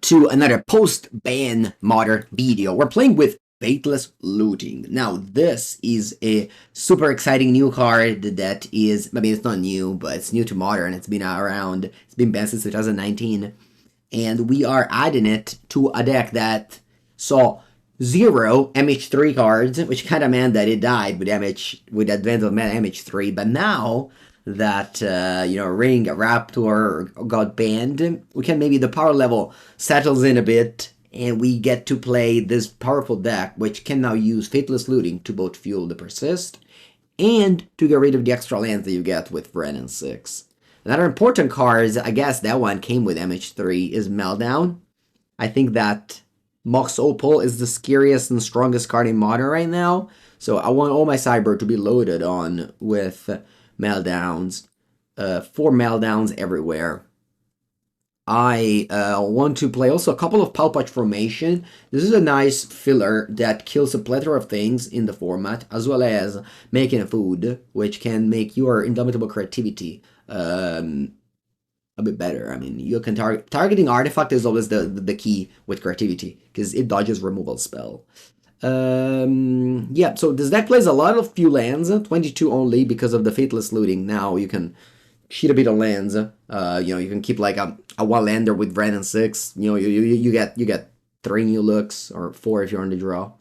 to another post-ban modern video. We're playing with Faithless Looting. Now, this is a super exciting new card that is, I mean, it's not new, but it's new to modern. It's been around, it's been banned since 2019. And we are adding it to a deck that saw 0 MH3 cards, which kind of meant that it died with with advent of MH3. But now that Ring Raptor got banned, we can maybe the power level settles in a bit, and we get to play this powerful deck, which can now use Faithless Looting to both fuel the Persist and to get rid of the extra lands that you get with Red and 6. Another important card, I guess that one came with MH3, is Meltdown. I think that Mox Opal is the scariest and strongest card in Modern right now, so I want all my sideboard to be loaded on with Meltdowns. 4 Meltdowns everywhere. I want to play also a couple of Palpatch Formation. This is a nice filler that kills a plethora of things in the format, as well as making a food, which can make your Indomitable Creativity a bit better. I mean, you can targeting Artifact is always the key with Creativity, because it dodges removal spell. Yeah, so this deck plays a lot of few lands, 22 only because of the Faithless Looting. Now you can cheat a bit of lands. You can keep like a 1-lander with Red and 6. You get 3 new looks, or 4 if you're on the draw.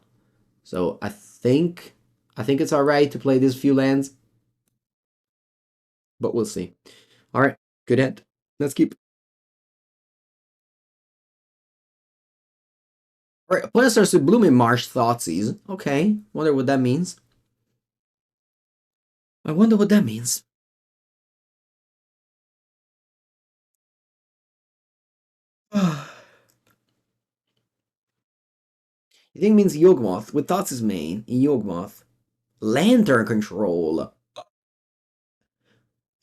So I think it's alright to play these few lands, but we'll see. All right, good hit. Let's keep. All right, opponent starts with Blooming Marsh Thoughtseize. Okay, wonder what that means. I wonder what that means. You think it means Yawgmoth with Thoughtseize main in Yawgmoth. Lantern control.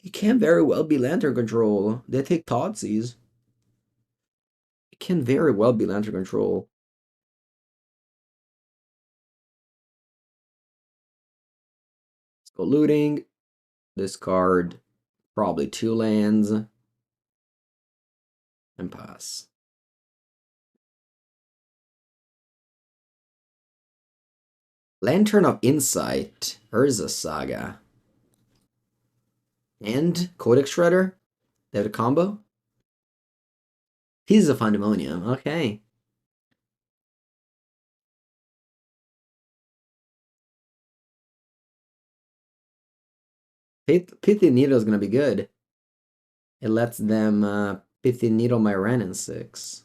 It can very well be Lantern control. They take Thoughtseize. It can very well be Lantern control. Let's go looting. Discard probably 2 lands. And pass. Lantern of Insight. Urza Saga. And Codex Shredder. They have a combo. Pieces of Pandemonium. Okay. Pithy Needle is going to be good. It lets them Pithy Needle my Ren in 6.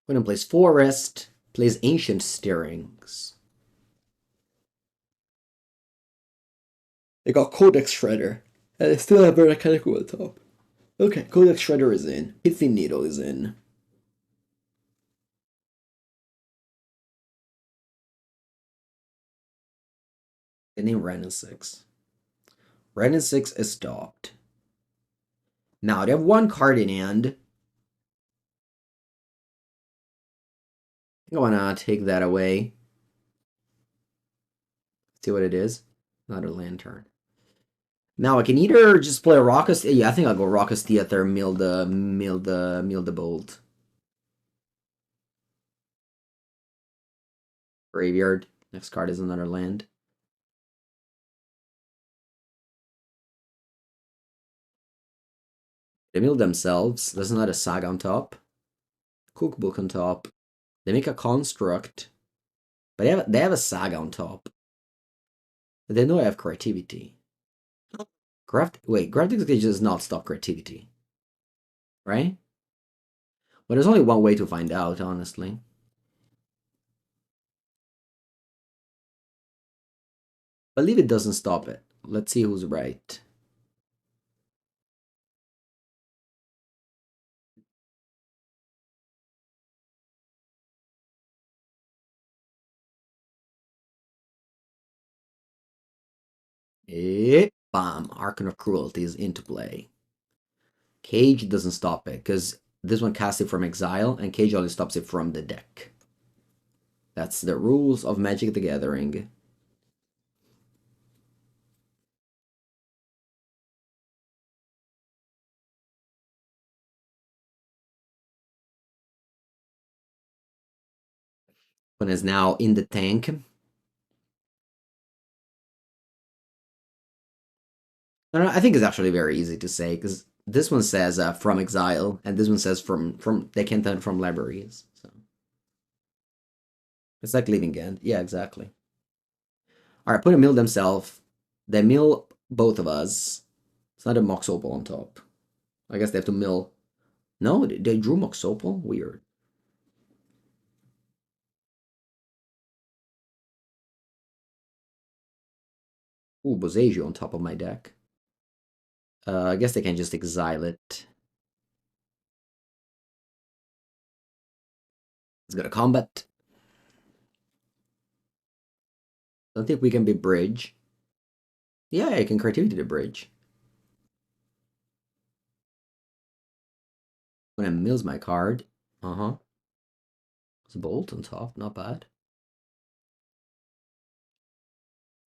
Opponent plays Forest, plays Ancient Stirrings. They got Codex Shredder, and they still have Mechanical on top. Okay, Codex Shredder is in. Pithy Needle is in. They name Ren in 6. Ren in 6 is stopped. Now, they have 1 card in hand. I wanna take that away. See what it is. Another Lantern. Now I can either just play a Raucous. Yeah, I think I'll go Raucous Theater, mill the Bolt. Graveyard. Next card is another land. They mill themselves. There's not a Saga on top. Cookbook on top. They make a Construct. But they have a Saga on top. But they know I have Creativity. Graphic Education does not stop Creativity. Right? Well, there's only one way to find out, honestly. I believe it doesn't stop it. Let's see who's right. Bam, Archon of Cruelty is into play. Cage doesn't stop it, because this one casts it from exile, and Cage only stops it from the deck. That's the rules of Magic the Gathering. One is now in the tank. I think it's actually very easy to say, because this one says from exile, and this one says from they can turn from libraries. So it's like leaving end. Yeah, exactly. All right, put a mill themselves. They mill both of us. It's not a Mox Opal on top. I guess they have to mill. No, they drew Mox Opal? Weird. Ooh, Boseiju on top of my deck. I guess they can just exile it. Let's go to combat. Don't think we can be bridge. Yeah, I can creativity the bridge. When I mills my card. Uh-huh. It's a bolt on top, not bad.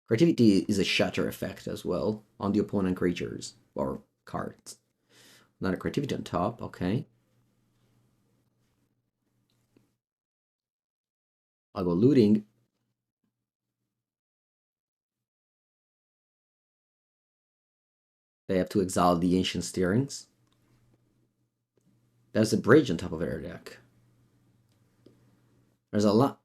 Creativity is a shatter effect as well on the opponent creatures or cards. Not a creativity on top, okay. I'll go looting. They have to exile the ancient steerings. There's a bridge on top of their deck. There's a lot.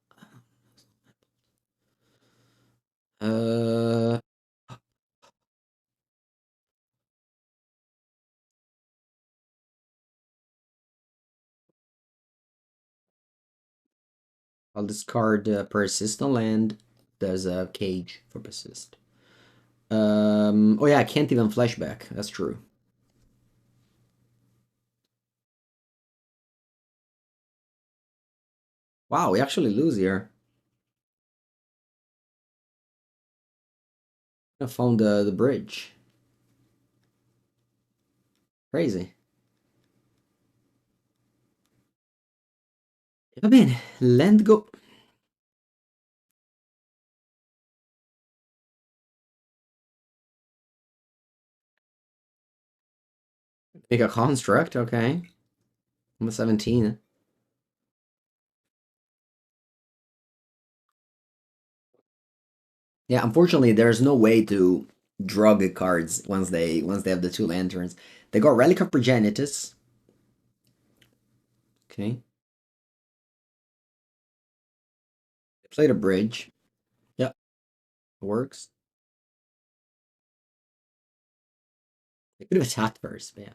Uh, I'll discard persist on land. There's a cage for persist. Oh yeah, I can't even flashback. That's true. Wow, we actually lose here. I found the bridge. Crazy. Va bene, land go. Make a construct, okay. I'm a 17. Yeah, unfortunately, there's no way to draw good cards once they have the two lanterns. They got Relic of Progenitus. Okay. They played a bridge. Yep, works. They could have attacked first, but yeah.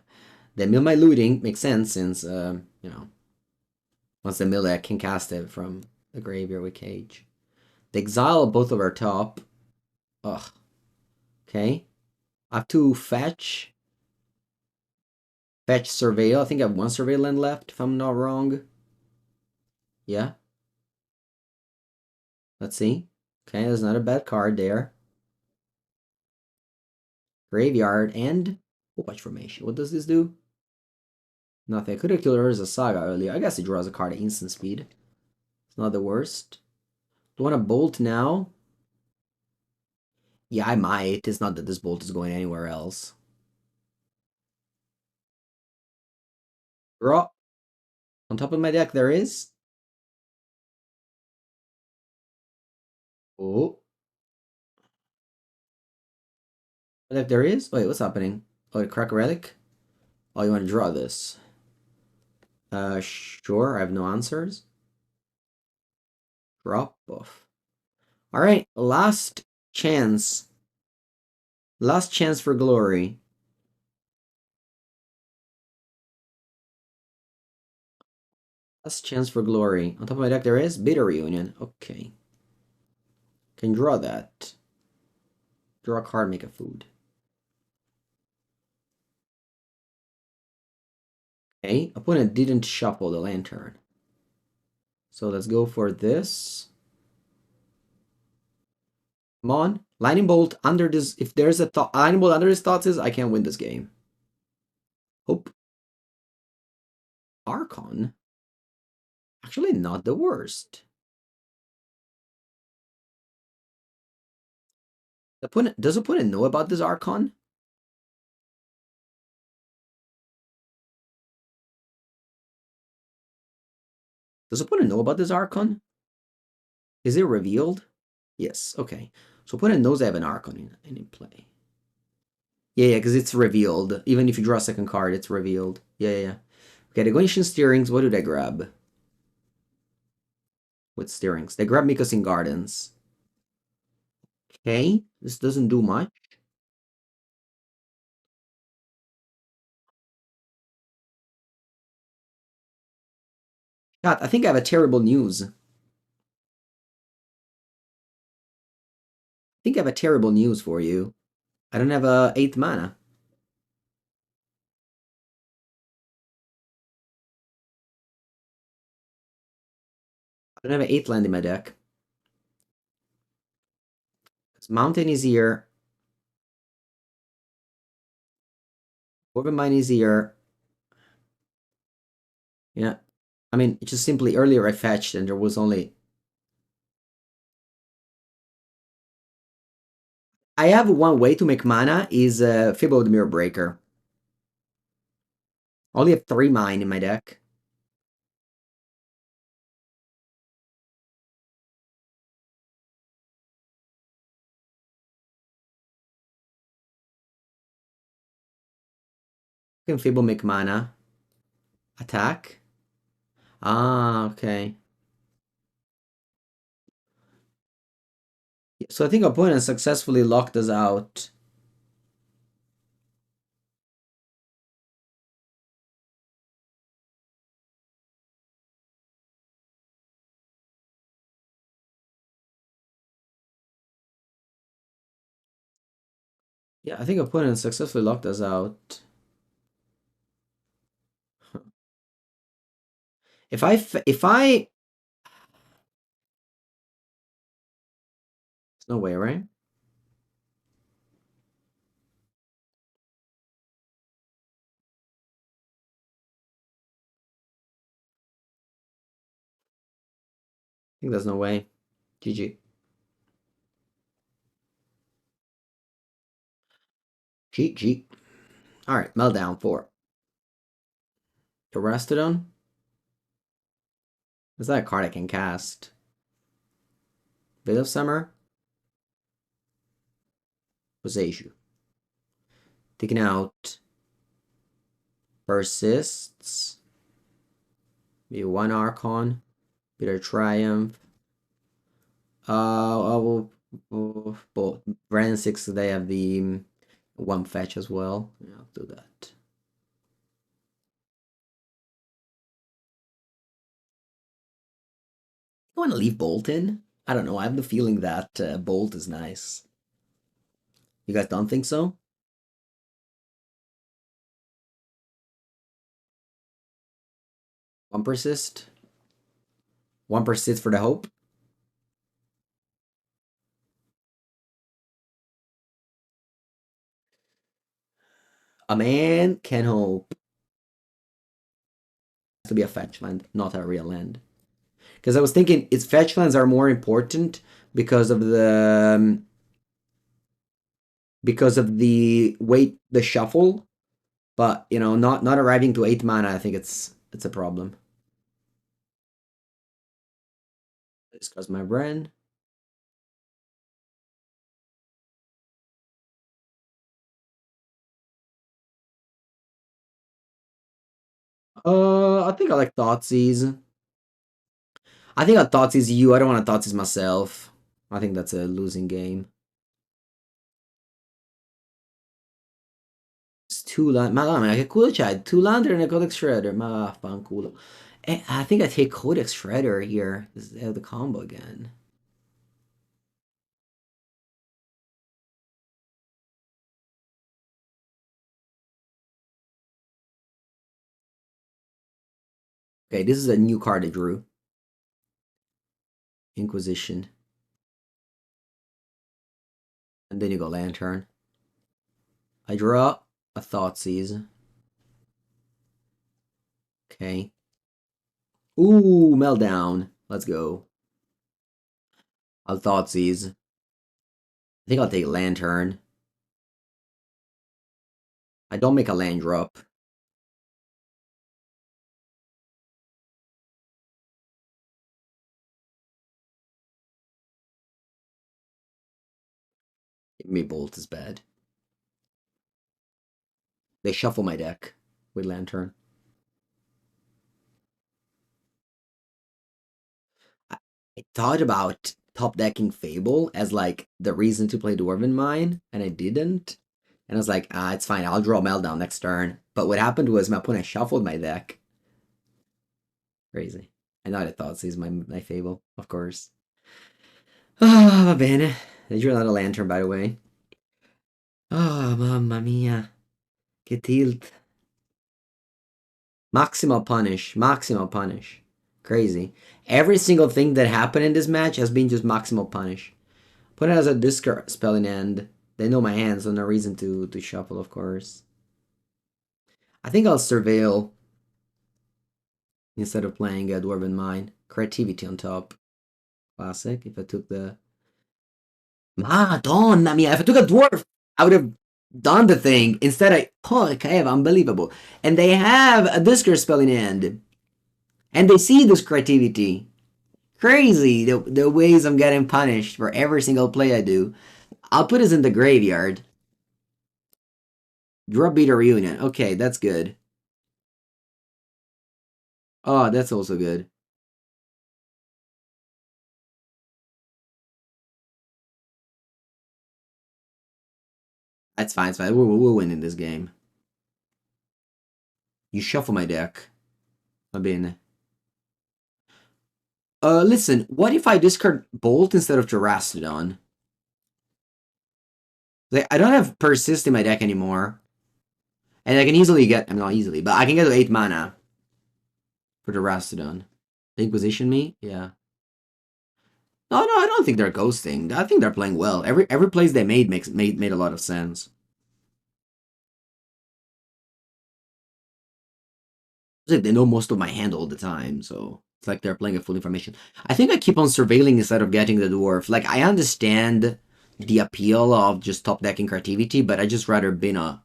They mill my looting, makes sense since once they mill it, I can cast it from the graveyard with Cage. They exile both of our top. Ugh. Okay. I have to fetch. Fetch Surveil. I think I have one Surveil land left, if I'm not wrong. Yeah. Let's see. Okay, there's not a bad card there. Graveyard and Watch Formation. What does this do? Nothing. I could have killed her as a Saga earlier. I guess it draws a card at instant speed. It's not the worst. Do you want to bolt now? Yeah, I might. It's not that this bolt is going anywhere else. Draw. On top of my deck, there is. Oh. What deck there is? Wait, what's happening? Oh, a crack a relic? Oh, you want to draw this? Sure. I have no answers. Drop off. All right, last chance. Last chance for glory. Last chance for glory. On top of my deck there is Bitter Reunion. Okay. Can draw that. Draw a card, make a food. Okay, opponent didn't shuffle the lantern. So let's go for this. Come on. Lightning Bolt under this. If there's a Lightning Bolt under his thoughts is, I can't win this game. Hope. Archon? Actually, not the worst. Does opponent know about this Archon? Does opponent know about this Archon? Is it revealed? Yes, okay. So opponent knows I have an Archon in play. Yeah, because it's revealed. Even if you draw a second card, it's revealed. Yeah. Okay, the Ancient Steerings, what do they grab? With Steerings. They grab Mikosin Gardens. Okay, this doesn't do much. God, I think I have a terrible news. I think I have a terrible news for you. I don't have a 8th mana. I don't have an 8th land in my deck. Mountain is here. Dwarven Mine is here. Yeah. I mean, it's just simply earlier I fetched and there was only... I have one way to make mana is Fibbo the Mirror Breaker. I only have 3 mine in my deck. You can Fibbo make mana. Attack. Ah, okay. So I think opponent successfully locked us out. Yeah, I think opponent successfully locked us out. If I... There's no way, right? I think there's no way. GG. GG. Alright, Meltdown 4. Terastodon? Is that a card I can cast? Veil of Summer? Poseiju. Taking out Persists. Maybe 1 Archon. Bitter Triumph. I will... Both. Brand 6, they have the 1 fetch as well. Yeah, I'll do that. You want to leave Bolt in? I don't know. I have the feeling that Bolt is nice. You guys don't think so? One persist. One persist for the hope. A man can hope. To be a fetch land, not a real land. Because I was thinking its fetch lands are more important because of the weight, the shuffle. But you know, not arriving to 8 mana, I think it's a problem. Discuss my brand. I think I like Thoughtseize. I think I Thoughtseize you. I don't want to Thoughtseize myself. I think that's a losing game. It's 2 land. Ma che culo c'hai? 2 lander and a Codex Shredder. Ma fanculo. I think I take Codex Shredder here. They have the combo again. Okay, this is a new card I drew. Inquisition. And then you go Lantern. I draw a Thoughtseize. Okay. Ooh, Meltdown. Let's go. I'll Thoughtseize. I think I'll take Lantern. I don't make a land drop. Me Bolt is bad. They shuffle my deck with Lantern. I thought about top decking Fable as like the reason to play Dwarven Mine, and I didn't. And I was like, it's fine, I'll draw Meltdown next turn. But what happened was my opponent shuffled my deck. Crazy. I know I thought this is my Fable, of course. Ah, va bene. They drew another Lantern, by the way. Oh, mamma mia. Che tilt. Maximal punish. Maximal punish. Crazy. Every single thing that happened in this match has been just maximal punish. Put it as a discard spell in hand. They know my hand, so no reason to shuffle, of course. I think I'll Surveil instead of playing a Dwarven Mine. Creativity on top. Classic. If I took the... Madonna mia, if I took a Dwarf, I would have done the thing. Instead, okay, unbelievable. And they have a discard spell in hand. And they see this creativity. Crazy, the ways I'm getting punished for every single play I do. I'll put this in the graveyard. Draw Beat a Reunion. Okay, that's good. Oh, that's also good. That's fine, it's fine. We'll win in this game. You shuffle my deck. I mean... listen, what if I discard Bolt instead of Terastodon? Like, I don't have Persist in my deck anymore. And I can easily get... I mean, not easily, but I can get to 8 mana for Terastodon. They Inquisition me? Yeah. No, I don't think they're ghosting. I think they're playing well. Every plays they made a lot of sense. It's like they know most of my hand all the time, so it's like they're playing a full information. I think I keep on surveilling instead of getting the dwarf. Like I understand the appeal of just top decking creativity, but I just rather bin a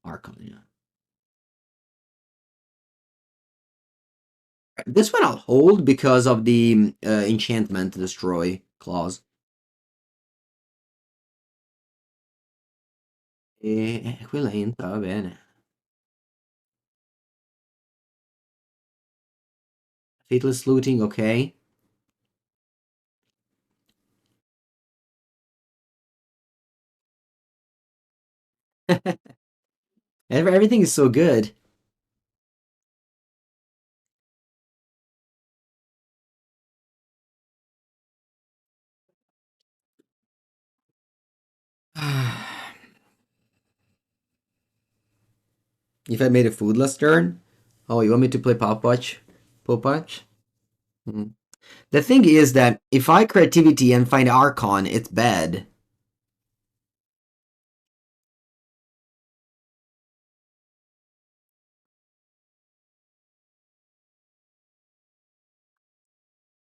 Archon. Yeah. This one I'll hold because of the enchantment destroy clause. Quella entra, va bene. Faithless Looting, okay. Everything is so good. If I made a foodless turn? Oh, you want me to play Pop Watch? Pop Watch? Mm. The thing is that if I creativity and find Archon, it's bad.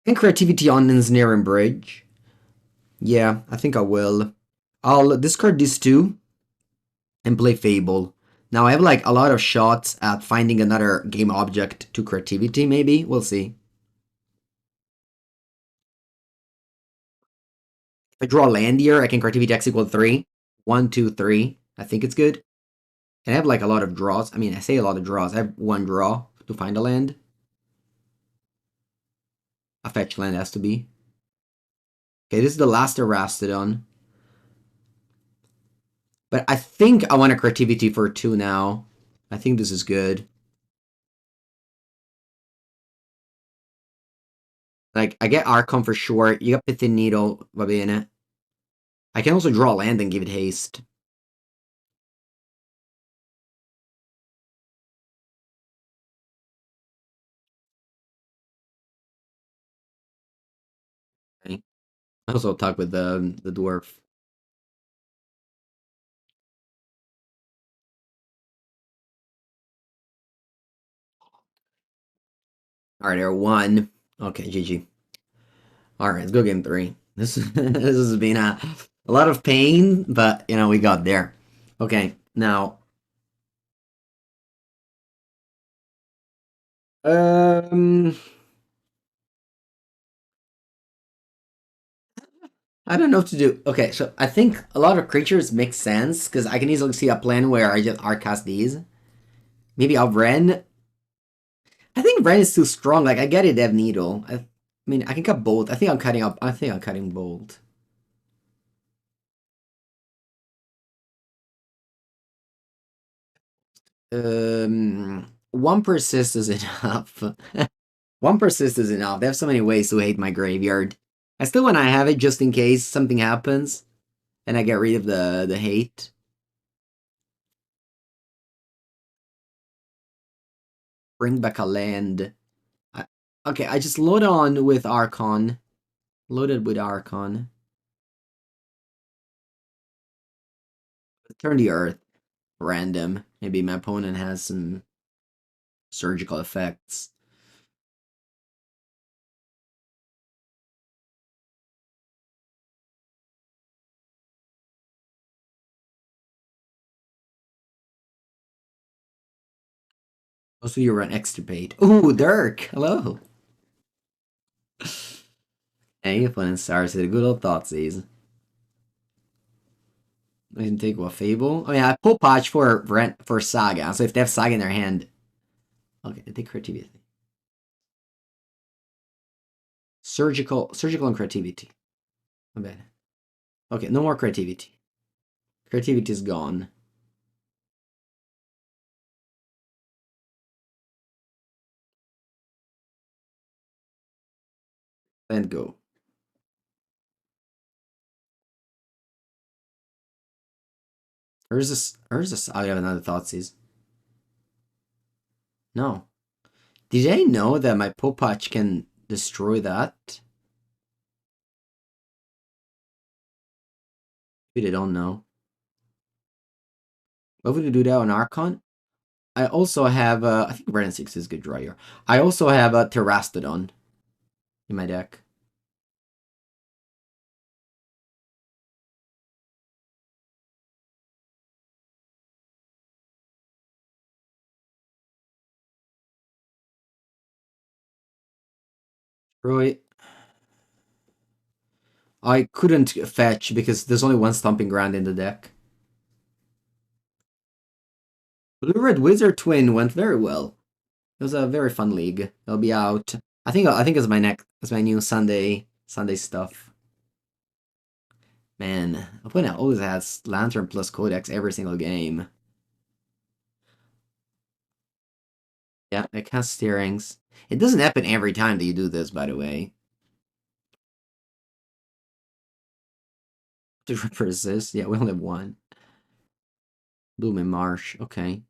And creativity on Ensnaring Bridge. Yeah, I think I will. I'll discard these two and play Fable. Now I have like a lot of shots at finding another game object to creativity, maybe. We'll see. If I draw land here, I can creativity X equal 3. 1, 2, 3. I think it's good. And I have like a lot of draws. I mean, I say a lot of draws. I have one draw to find a land. A fetch land has to be. Okay, this is the last Erastodon. But I think I want a creativity for 2 now. I think this is good. Like, I get Archon for sure. You got Pithing Needle, va bene. I can also draw land and give it haste. Okay. I also talk with the dwarf. Alright, there, 1. Okay, GG. Alright, let's go game 3. This, this has been a lot of pain, but, you know, we got there. Okay, now... Um... I don't know what to do. Okay, so I think a lot of creatures make sense, because I can easily see a plan where I just cast these. Maybe I'll Ren. I think Ren is too strong. Like, I get it, Dev Needle. I mean, I can cut Bolt. I think I'm cutting up. I think I'm cutting Bolt. One persist is enough. One persist is enough. They have so many ways to hate my graveyard. I still want to have it just in case something happens and I get rid of the hate. Bring back a land. Okay, I just load on with Archon. Loaded with Archon. Turn the Earth. Random. Maybe my opponent has some surgical effects. Also, you run Extirpate. Ooh, Dirk! Hello! Hey, opponent starts with a good old Thoughtseize. I can take what Fable. Oh yeah, I pull Potch for Saga. So if they have Saga in their hand, okay, they take creativity. Surgical and creativity. My bad. Okay, no more creativity. Creativity is gone. And go. Where's this? Where's this? Oh, I have another Thoughtseize. No. Did I know that my Popatch can destroy that? Maybe they don't know. What would you do that on Archon? I also have, I think Ren 6 is good draw here. I also have a Terastodon in my deck. Right. I couldn't fetch because there's only one Stomping Ground in the deck. Blue-Red Wizard Twin went very well. It was a very fun league. It'll be out. I think it's my new Sunday stuff. Man, opponent always has Lantern plus Codex every single game. Yeah, it has steerings. It doesn't happen every time that you do this, by the way. To resist, yeah, we only have one. Blooming Marsh, okay.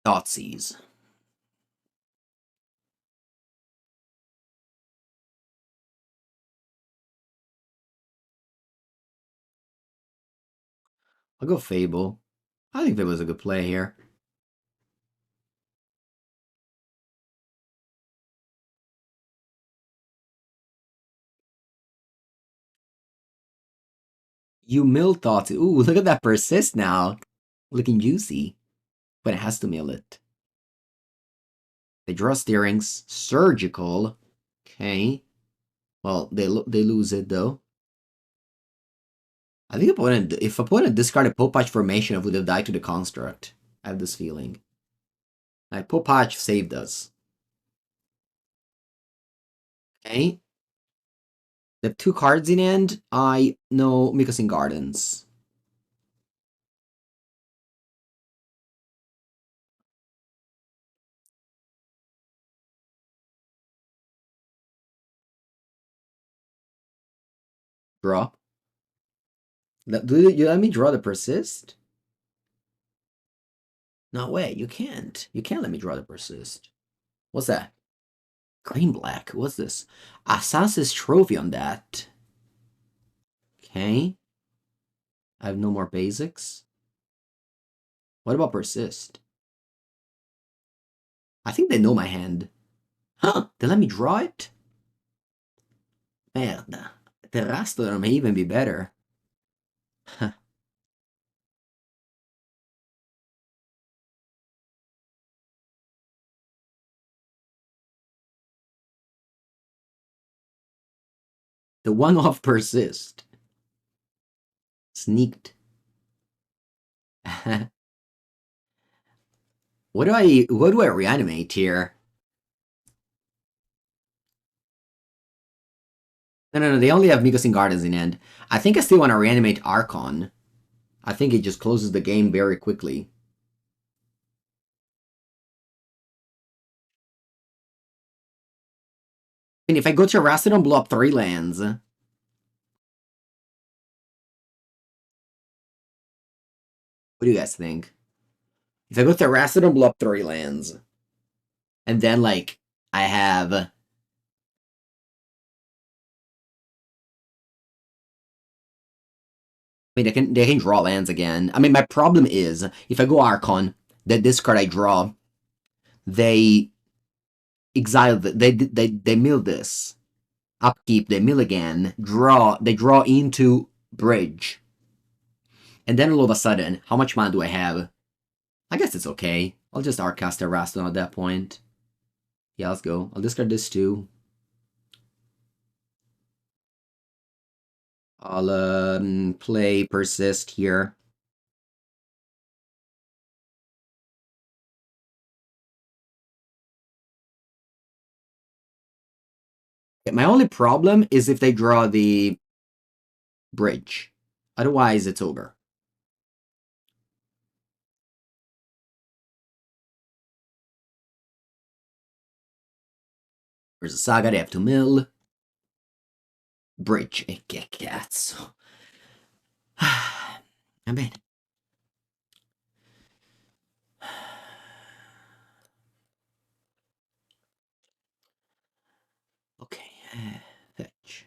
Thoughtseize. I'll go Fable. I think Fable's a good play here. You mill Thoughts. Ooh, look at that persist now. Looking juicy. But it has to mill it. They draw steerings. Surgical. Okay. Well, they lose it though. I think if opponent discarded Popatch formation, it would have died to the construct. I have this feeling. Like Popatch saved us. Okay. They have 2 cards in hand. I know Mikosin Gardens. Draw. Do you let me draw the persist? No way, you can't. You can't let me draw the persist. What's that? Green black. What's this? Assassin's Trophy on that. Okay. I have no more basics. What about persist? I think they know my hand. Huh, they let me draw it? Merda. Terrastodon may even be better. The one-off persist. Sneaked. What do I reanimate here? No, they only have Mikosin Gardens in end. I think I still want to reanimate Archon. I think it just closes the game very quickly. I mean, if I go to Rassadon, blow up 3 lands. What do you guys think? If I go to Rassadon, blow up 3 lands. And then, like, I have... I mean, they can draw lands again. I mean, my problem is, if I go Archon, that this card I draw, they exile, they mill this. Upkeep, they mill again, they draw into Bridge. And then all of a sudden, how much mana do I have? I guess it's okay. I'll just Arcast a Raston at that point. Yeah, let's go. I'll discard this too. I'll play Persist here. Okay, my only problem is if they draw the Bridge. Otherwise, it's over. There's a Saga, they have to mill. Bridge, che cazzo. Va bene. Okay, fetch.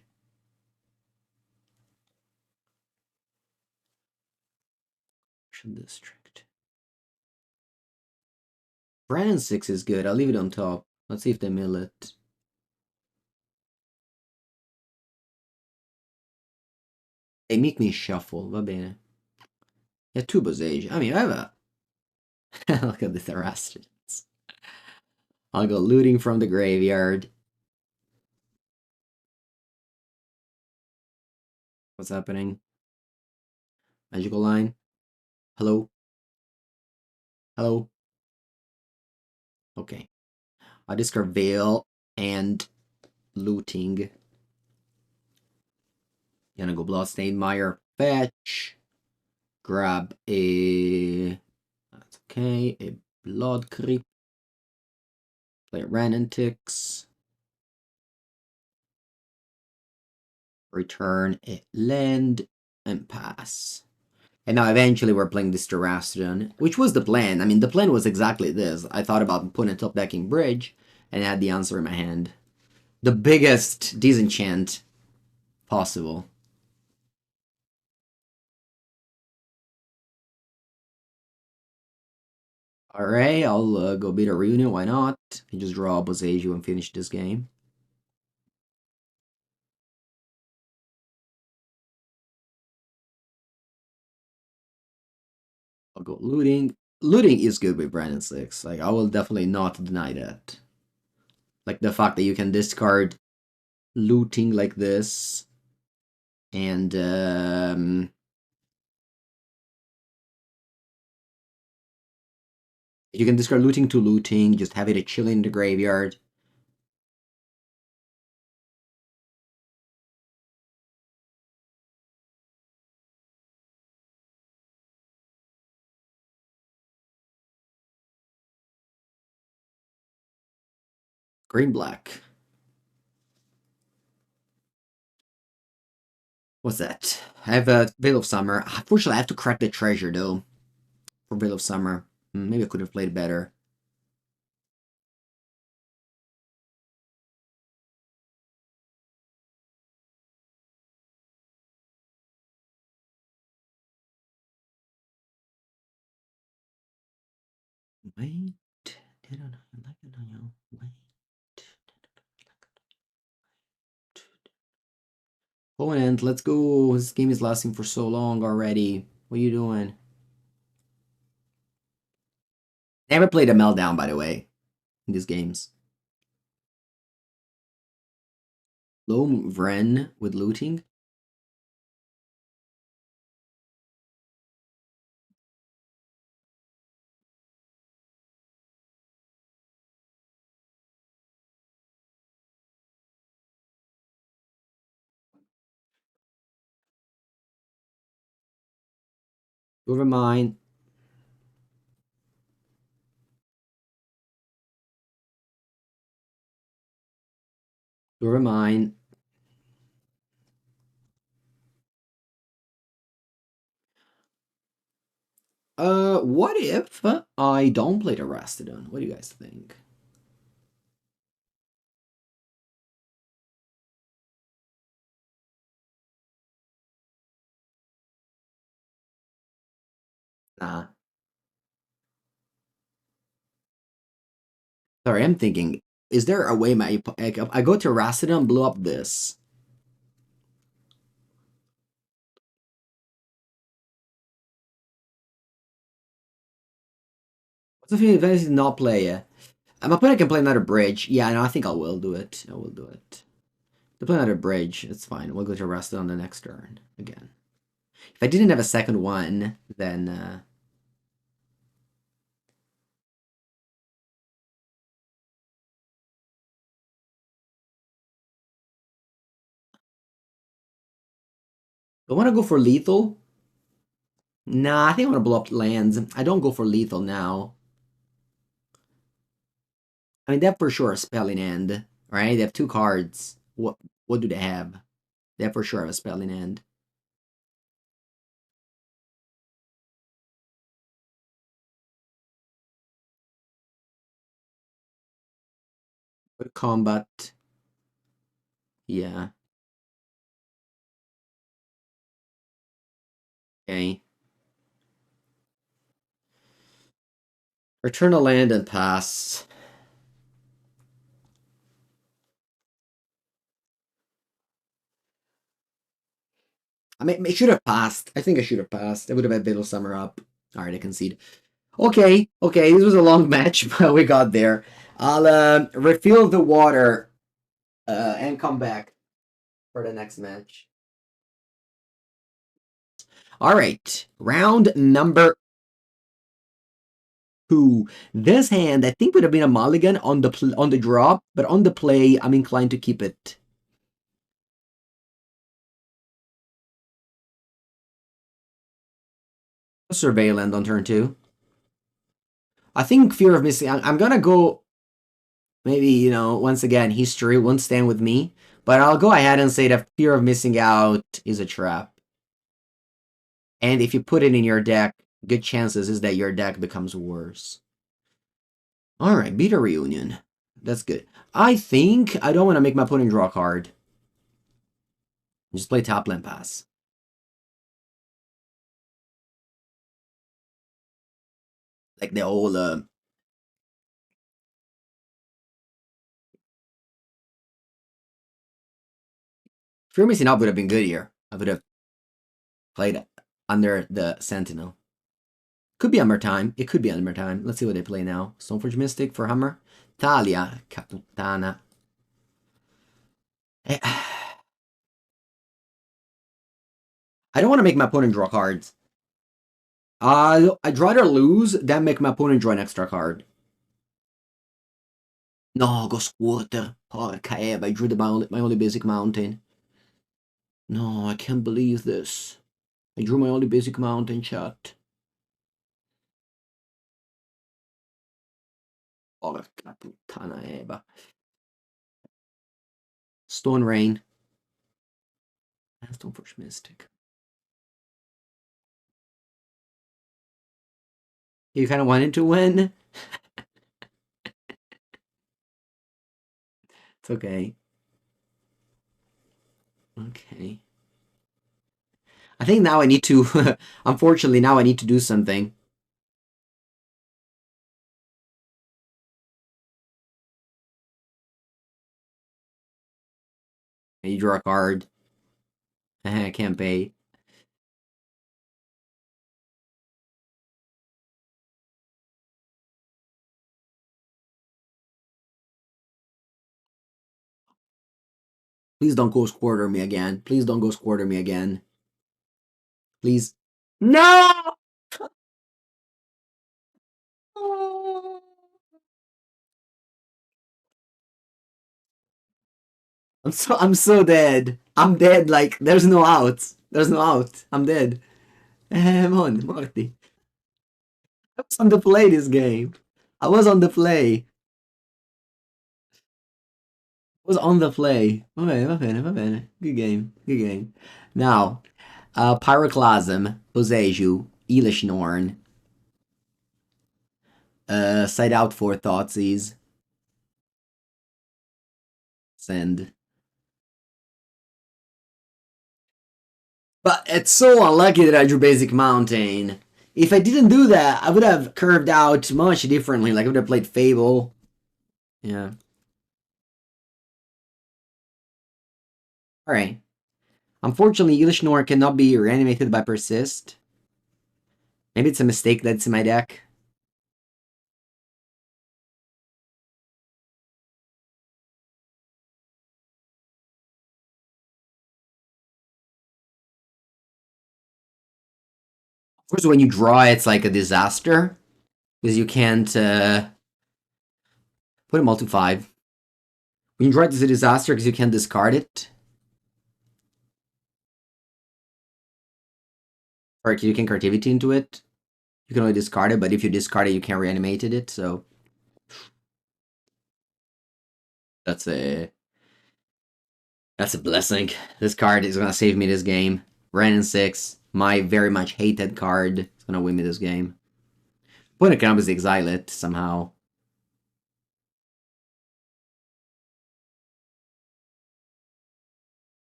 District. Brandon 6 is good. I'll leave it on top. Let's see if they mill it. They make me shuffle, va bene. Yeah, 2 Bosage. I mean, I have a... Look at this arrested. I'll go looting from the graveyard. What's happening? Magical line? Hello? Hello? Okay. I discard Veil and looting. Gonna go Bloodstained Mire, fetch. Grab a... That's okay. A Blood Creep. Play Ranentix. Return a land and pass. And now eventually we're playing this Terrastodon, which was the plan. I mean, the plan was exactly this. I thought about putting a top decking Bridge, and I had the answer in my hand. The biggest disenchant possible. Alright, I'll go beat a reunion, why not? You just draw Boseiju and finish this game. I'll go looting. Looting is good with Brandon 6. Like, I will definitely not deny that. Like, the fact that you can discard looting like this. And, you can discard looting to looting, just have it chilling in the graveyard. Green-black. What's that? I have a Veil of Summer. Unfortunately, I have to crack the treasure, though, for Veil of Summer. Maybe I could have played better. Wait. Wait. Opponent, let's go. This game is lasting for so long already. What are you doing? Never played a meltdown, by the way, in these games. Low Vren with looting. Never mind. Never mind. What if I don't play the Rastodon? What do you guys think? Nah. Sorry, I'm thinking, is there a way I go to Rastodon, blow up this? What's if he not play it? My opponent can play another bridge. Yeah, no, I think I will do it. I will do it. To play another bridge, it's fine. We'll go to Rastodon the next turn again. If I didn't have a second one, then I want to go for lethal. Nah, I think I want to blow up lands. I don't go for lethal now. I mean, they have for sure a spell in hand, right? They have two cards. What do they have? They have for sure a spell in hand. But combat, yeah. Okay. Return a land and pass. I mean, it should have passed. I think I should have passed. I would have had Fatal Summer up. All right, I concede. Okay, okay. This was a long match, but we got there. I'll refill the water and come back for the next match. All right, round number two. This hand, I think, would have been a mulligan on the drop, but on the play, I'm inclined to keep it. Surveillant on turn two. I think fear of missing. I'm gonna go. Maybe, you know, once again, history won't stand with me, but I'll go ahead and say that fear of missing out is a trap. And if you put it in your deck, good chances is that your deck becomes worse. Alright, beat a reunion. That's good. I think I don't want to make my opponent draw a card. Just play top lane pass. Like the old fear of missing out would have been good here. I would have played under the Sentinel. Could be Hammer time. It could be Hammer time. Let's see what they play now. Stoneforge Mystic for Hammer. Talia, Caputana. I don't want to make my opponent draw cards. I'd rather lose than make my opponent draw an extra card. No, go Squatter. Porca Eva, I drew my only basic mountain. No, I can't believe this. I drew my only basic mountain, chat. Porca puttana Eva. Stone Rain. Stoneforge Mystic. You kind of wanted to win? It's okay. Okay. I think now I need to, unfortunately, now I need to do something. And you draw a card. I can't pay. Please don't go squirter me again. Please don't go squirter me again. Please. No! I'm so dead. I'm dead. Like there's no out. There's no out. I'm dead. Come on, Morty. I was on the play this game. I was on the play. I was on the play. Va bene, va bene, va bene. Good game. Good game. Now, Pyroclasm, Boseiju, Elish Norn, Side Out for Thoughtseize, Send. But it's so unlucky that I drew Basic Mountain. If I didn't do that, I would have curved out much differently. Like I would have played Fable. Yeah. Alright. Unfortunately, Elish Norn cannot be reanimated by Persist. Maybe it's a mistake that's in my deck. Of course, when you draw, it's like a disaster. Because you can't put them all to 5. When you draw it, it's a disaster because you can't discard it. Or you can creativity into it. You can only discard it, but if you discard it, you can't reanimate it, so that's a blessing. This card is gonna save me this game. Ren 6, my very much hated card, is gonna win me this game. Point can obviously exile it somehow.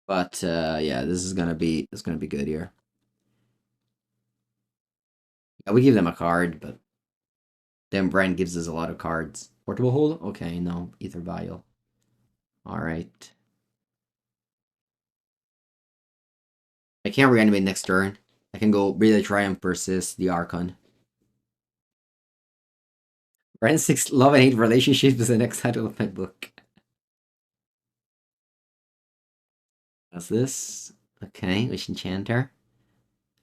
But yeah, this is gonna be good here. Yeah, we give them a card, but then Brand gives us a lot of cards. Portable hold? Okay, no. Ether Vial. Alright. I can't reanimate next turn. I can go really try and persist the Archon. Brand 6 Love and Hate Relationship is the next title of my book. What's this? Okay, Wish Enchanter.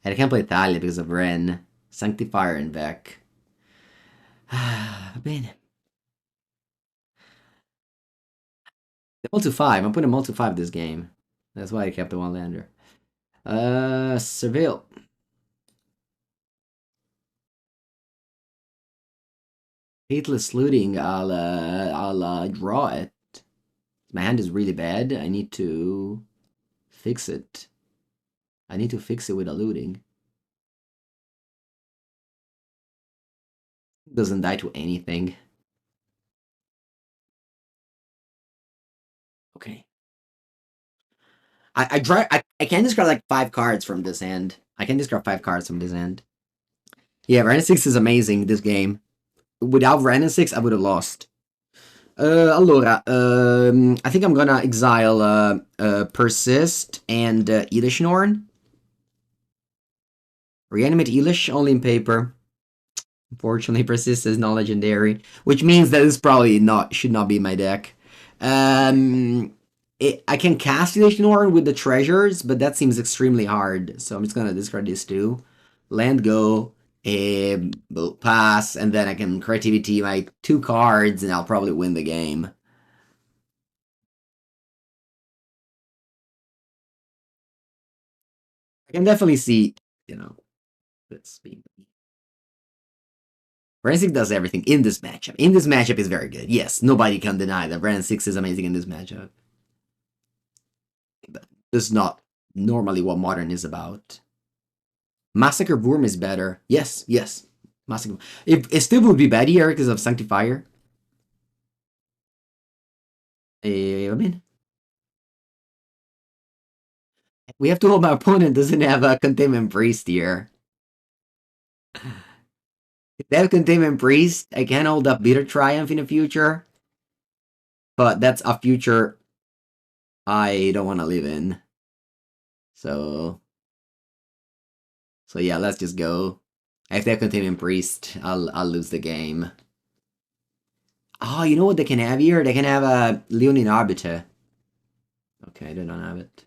And I can't play Thalia because of Ren. Sanctifier and Vec. Bene. Multi-5. I'm putting multi-5 this game. That's why I kept the one lander. Surveil. Faithless Looting. I'll draw it. My hand is really bad. I need to fix it. I need to fix it with a looting. Doesn't die to anything. Okay. I can discard like 5 cards from this end. I can discard 5 cards from this end. Yeah, Renin 6 is amazing, this game. Without Renin 6, I would have lost. Allora, I think I'm gonna exile Persist and Elish Norn. Reanimate Elish, only in paper. Unfortunately, Persist is not legendary, which means that this probably should not be in my deck. I can cast Elish Norn with the treasures, but that seems extremely hard, so I'm just gonna discard these 2. Land go, pass, and then I can creativity my 2 cards, and I'll probably win the game. I can definitely see, this being. Rensic does everything in this matchup. In this matchup is very good. Yes, nobody can deny that Rensic is amazing in this matchup. But this is not normally what Modern is about. Massacre Worm is better. Yes, yes. Massacre. It still would be bad here because of Sanctifier. I mean, we have to hope my opponent doesn't have a Containment Priest here. If they have Containment Priest, I can hold up Bitter Triumph in the future. But that's a future I don't want to live in. So yeah, let's just go. If they have Containment Priest, I'll lose the game. Oh, you know what they can have here? They can have a Leonin Arbiter. Okay, they don't have it.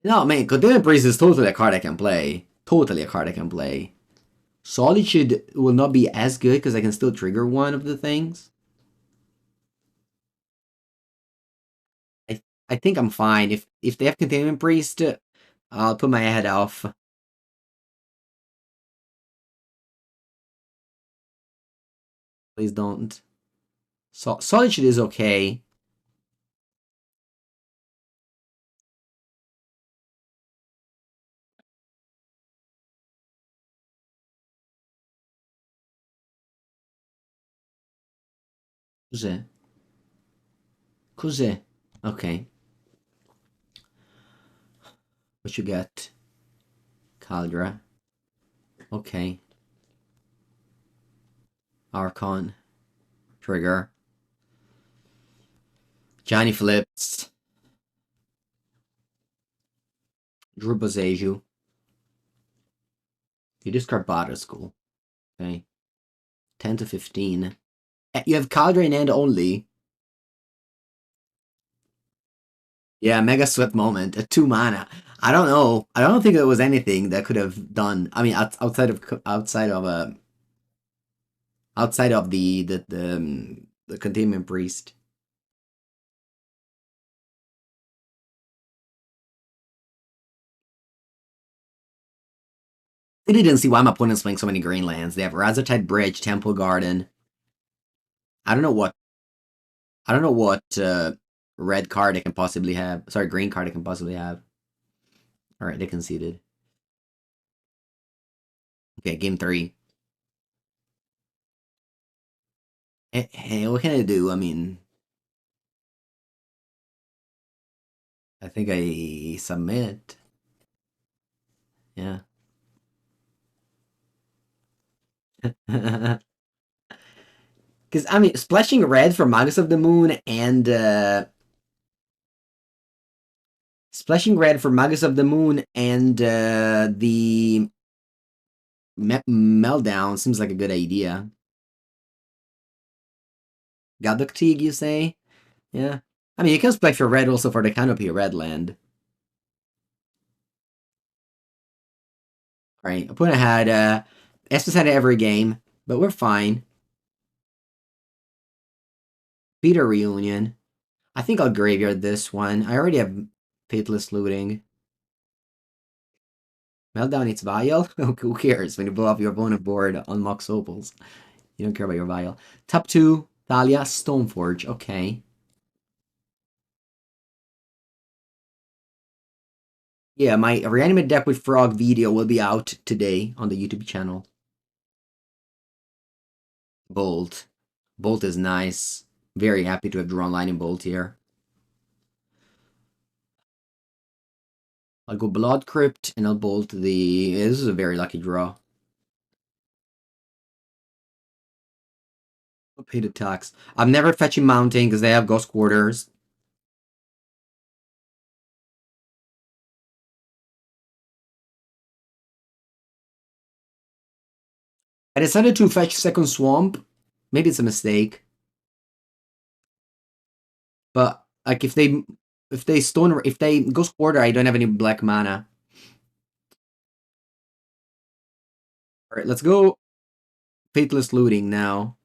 No, man, Containment Priest is totally a card I can play. Totally a card I can play. Solitude will not be as good because I can still trigger one of the things. I think I'm fine. If they have Containment Priest, I'll put my head off. Please don't. Solitude is okay. Cos'è? Cos'è? Okay. What you get? Caldra. Okay. Archon. Trigger. Johnny Flips. Drubazeju. You discard Bada School. Okay. 10 to 15. You have Caldra in hand only. Yeah, Mega Sweat Moment. A 2 mana. I don't know. I don't think there was anything that could have done. I mean, outside of the Containment Priest. I didn't see why my opponent's playing so many green lands. They have Razortide Bridge, Temple Garden. I don't know what red card they can possibly have. Sorry, green card they can possibly have. All right, they conceded. Okay, game 3. Hey, what can I do? I mean, I think I submit. Yeah. Because I mean, splashing red for Magus of the Moon and splashing red for Magus of the Moon and the Meltdown seems like a good idea. Gadoktig, you say? Yeah. I mean, you can splash for red also for the Canopy red land. Right. Opponent had Estes had every game, but we're fine. Peter Reunion. I think I'll graveyard this one. I already have Faithless Looting. Meltdown its Vial? Who cares when you blow up your opponent board on Mox Opals? You don't care about your Vial. Top 2, Thalia, Stoneforge. Okay. Yeah, my Reanimate deck with Frog video will be out today on the YouTube channel. Bolt. Bolt is nice. Very happy to have drawn Lightning Bolt here. I'll go Blood Crypt and I'll bolt the... This is a very lucky draw. I'll pay the tax. I'm never fetching Mountain because they have Ghost Quarters. I decided to fetch Second Swamp. Maybe it's a mistake. But like if they Ghost Quarter, I don't have any black mana. Alright, let's go Faithless Looting now.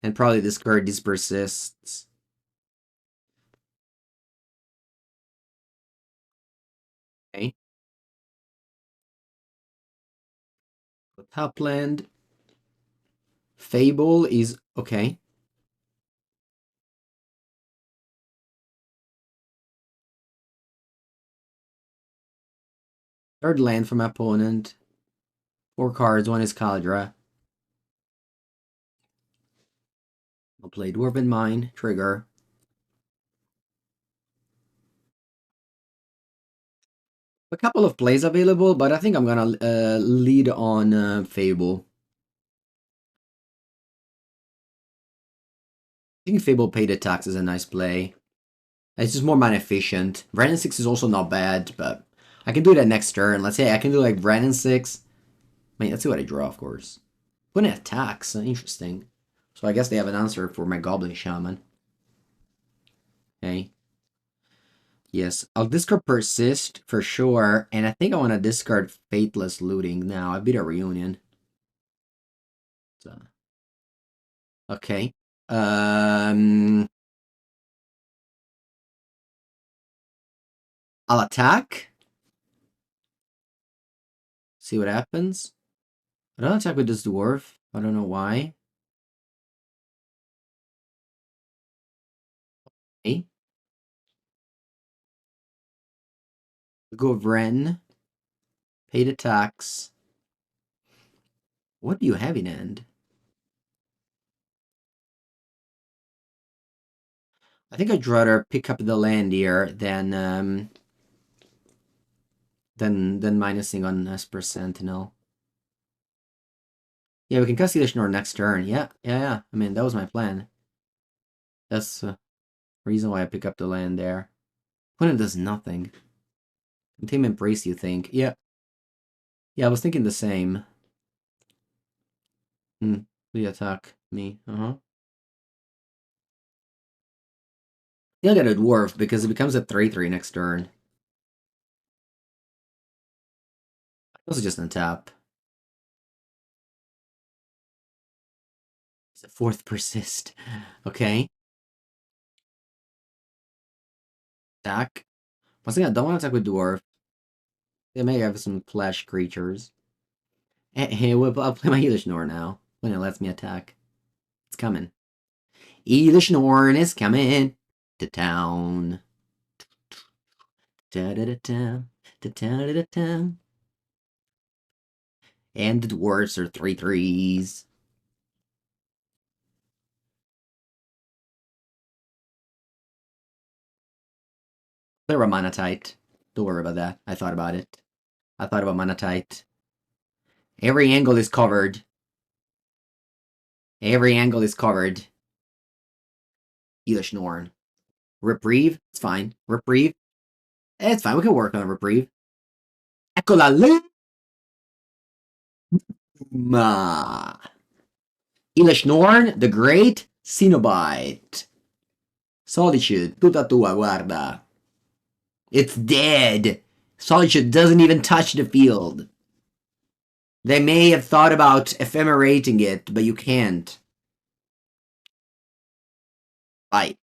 And probably discard these persists. Okay. Top land. Fable is okay. Third land from my opponent. 4 cards, one is Caldra. I'll play Dwarven Mine, trigger. A couple of plays available, but I think I'm gonna lead on Fable. I think Fable Paid Attacks is a nice play. It's just more mana efficient. Brandon 6 is also not bad, but I can do that next turn. Let's say I can do like Brandon 6. I mean, let's see what I draw, of course. When it attacks, interesting. So I guess they have an answer for my Goblin Shaman. Okay. Yes, I'll discard Persist for sure, and I think I want to discard Faithless Looting now. I beat a reunion. So, okay. Um, I'll attack. See what happens. I don't attack with this dwarf. I don't know why. Okay. Go Vren. Paid attacks. What do you have in hand? I think I'd rather pick up the land here than minusing on Esper Sentinel. Yeah, we can cast Elishnorn next turn. Yeah. I mean, that was my plan. That's the reason why I pick up the land there. Opponent does nothing. Containment Brace, you think? Yeah. Yeah, I was thinking the same. Please attack me. Yeah, I got a dwarf because it becomes a 3/3 next turn. Also just untap. It's a 4th persist. Okay. Attack. Once again, I don't want to attack with dwarf. They may have some flesh creatures. Hey, I'll play my Elishnorn now. When it lets me attack. It's coming. Elishnorn is coming to town. Da-da-da-da. Da-da-da-da. And the dwarves are 3/3s. They're a Monotite. Don't worry about that. I thought about it. I thought about Monotite. Every angle is covered. Every angle is covered. Elishnorn. Reprieve? It's fine. Reprieve? It's fine. We can work on a reprieve. Eccola lima! Elishnorn, the Great, Cenobite. Solitude, tutta tua, guarda. It's dead. Solitude doesn't even touch the field. They may have thought about ephemerating it, but you can't. Bye.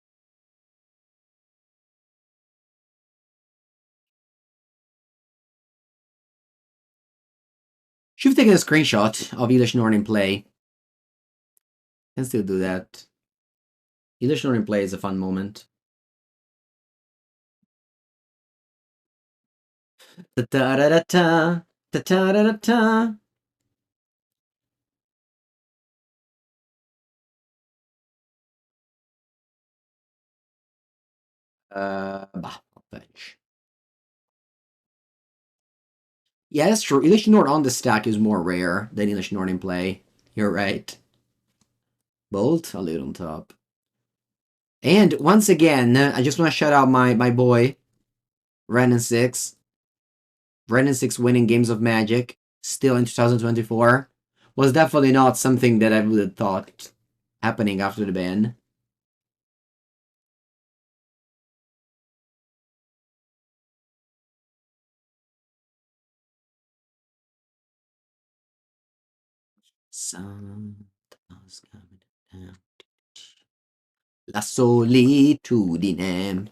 Should have taken a screenshot of Elishnorn in play. Can still do that. Elishnorn in play is a fun moment. Ta-ta-da-da-ta. Ta-ta-da-da-ta. Bah, I'll fetch. Yeah, that's true. Elishnorn on the stack is more rare than Elishnorn in play. You're right. Bolt, I'll leave it on top. And once again, I just want to shout out my boy, Renan6. Renan6 winning games of Magic, still in 2024, was definitely not something that I would have thought happening after the ban. La solitudine.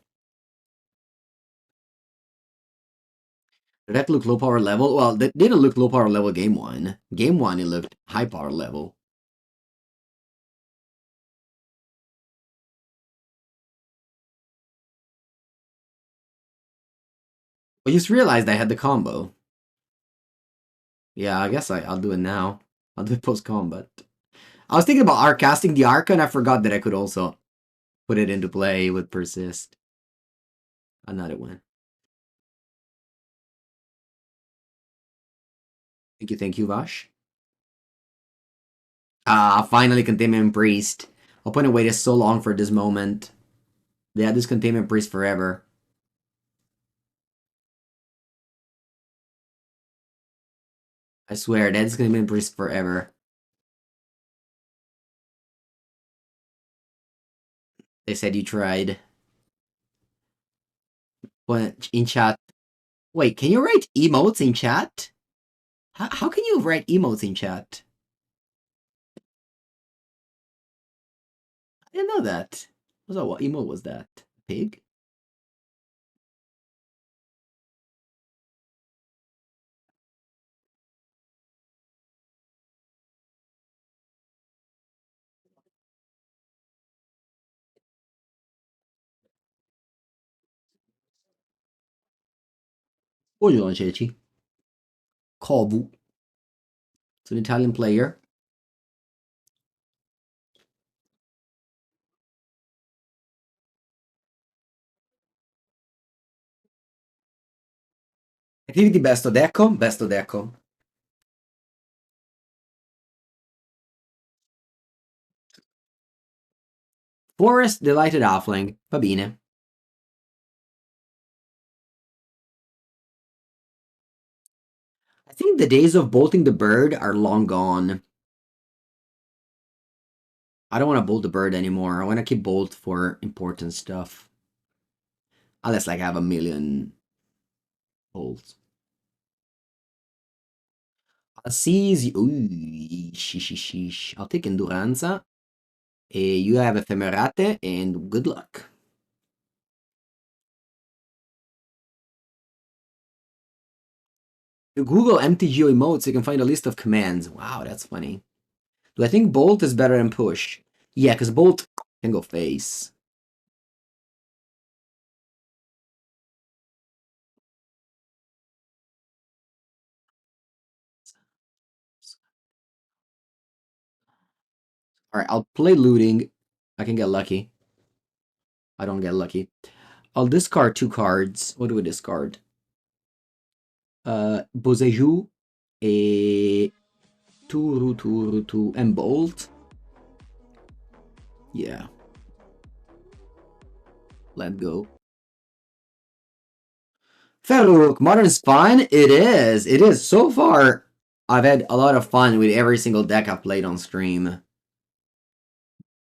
Did that look low power level? Well, that didn't look low power level game 1. Game 1, it looked high power level. I just realized I had the combo. Yeah, I guess I'll do it now. I'll do it post-combat. I was thinking about casting the Arca, and I forgot that I could also put it into play with Persist. Another one. Thank you, Vash. Ah, finally Containment Priest. Opponent waited so long for this moment. They had this Containment Priest forever. I swear, that's Containment Priest forever. They said you tried. But in chat. Wait, can you write emotes in chat? How can you write emotes in chat? I didn't know that. What emote was that? Pig? Buongiorno, Ceci. Kovu. It's an Italian player. Activity Besto Deco. Besto Deco. Forest Delighted Halfling. Va bene. I think the days of bolting the bird are long gone. I don't want to bolt the bird anymore. I want to keep bolt for important stuff. Unless like I have a million bolts. I'll seize you. Ooh, sheesh. I'll take Enduranza. You have Ephemerate, and good luck. You Google MTGO emotes, you can find a list of commands. Wow, that's funny. Do I think Bolt is better than Push? Yeah, because Bolt can go face. Alright, I'll play Looting. I can get lucky. I don't get lucky. I'll discard 2 cards. What do we discard? Boseju, a Turu, and Bolt. Yeah. Let go. Farouk, Modern's fun? It is. It is. So far, I've had a lot of fun with every single deck I've played on stream.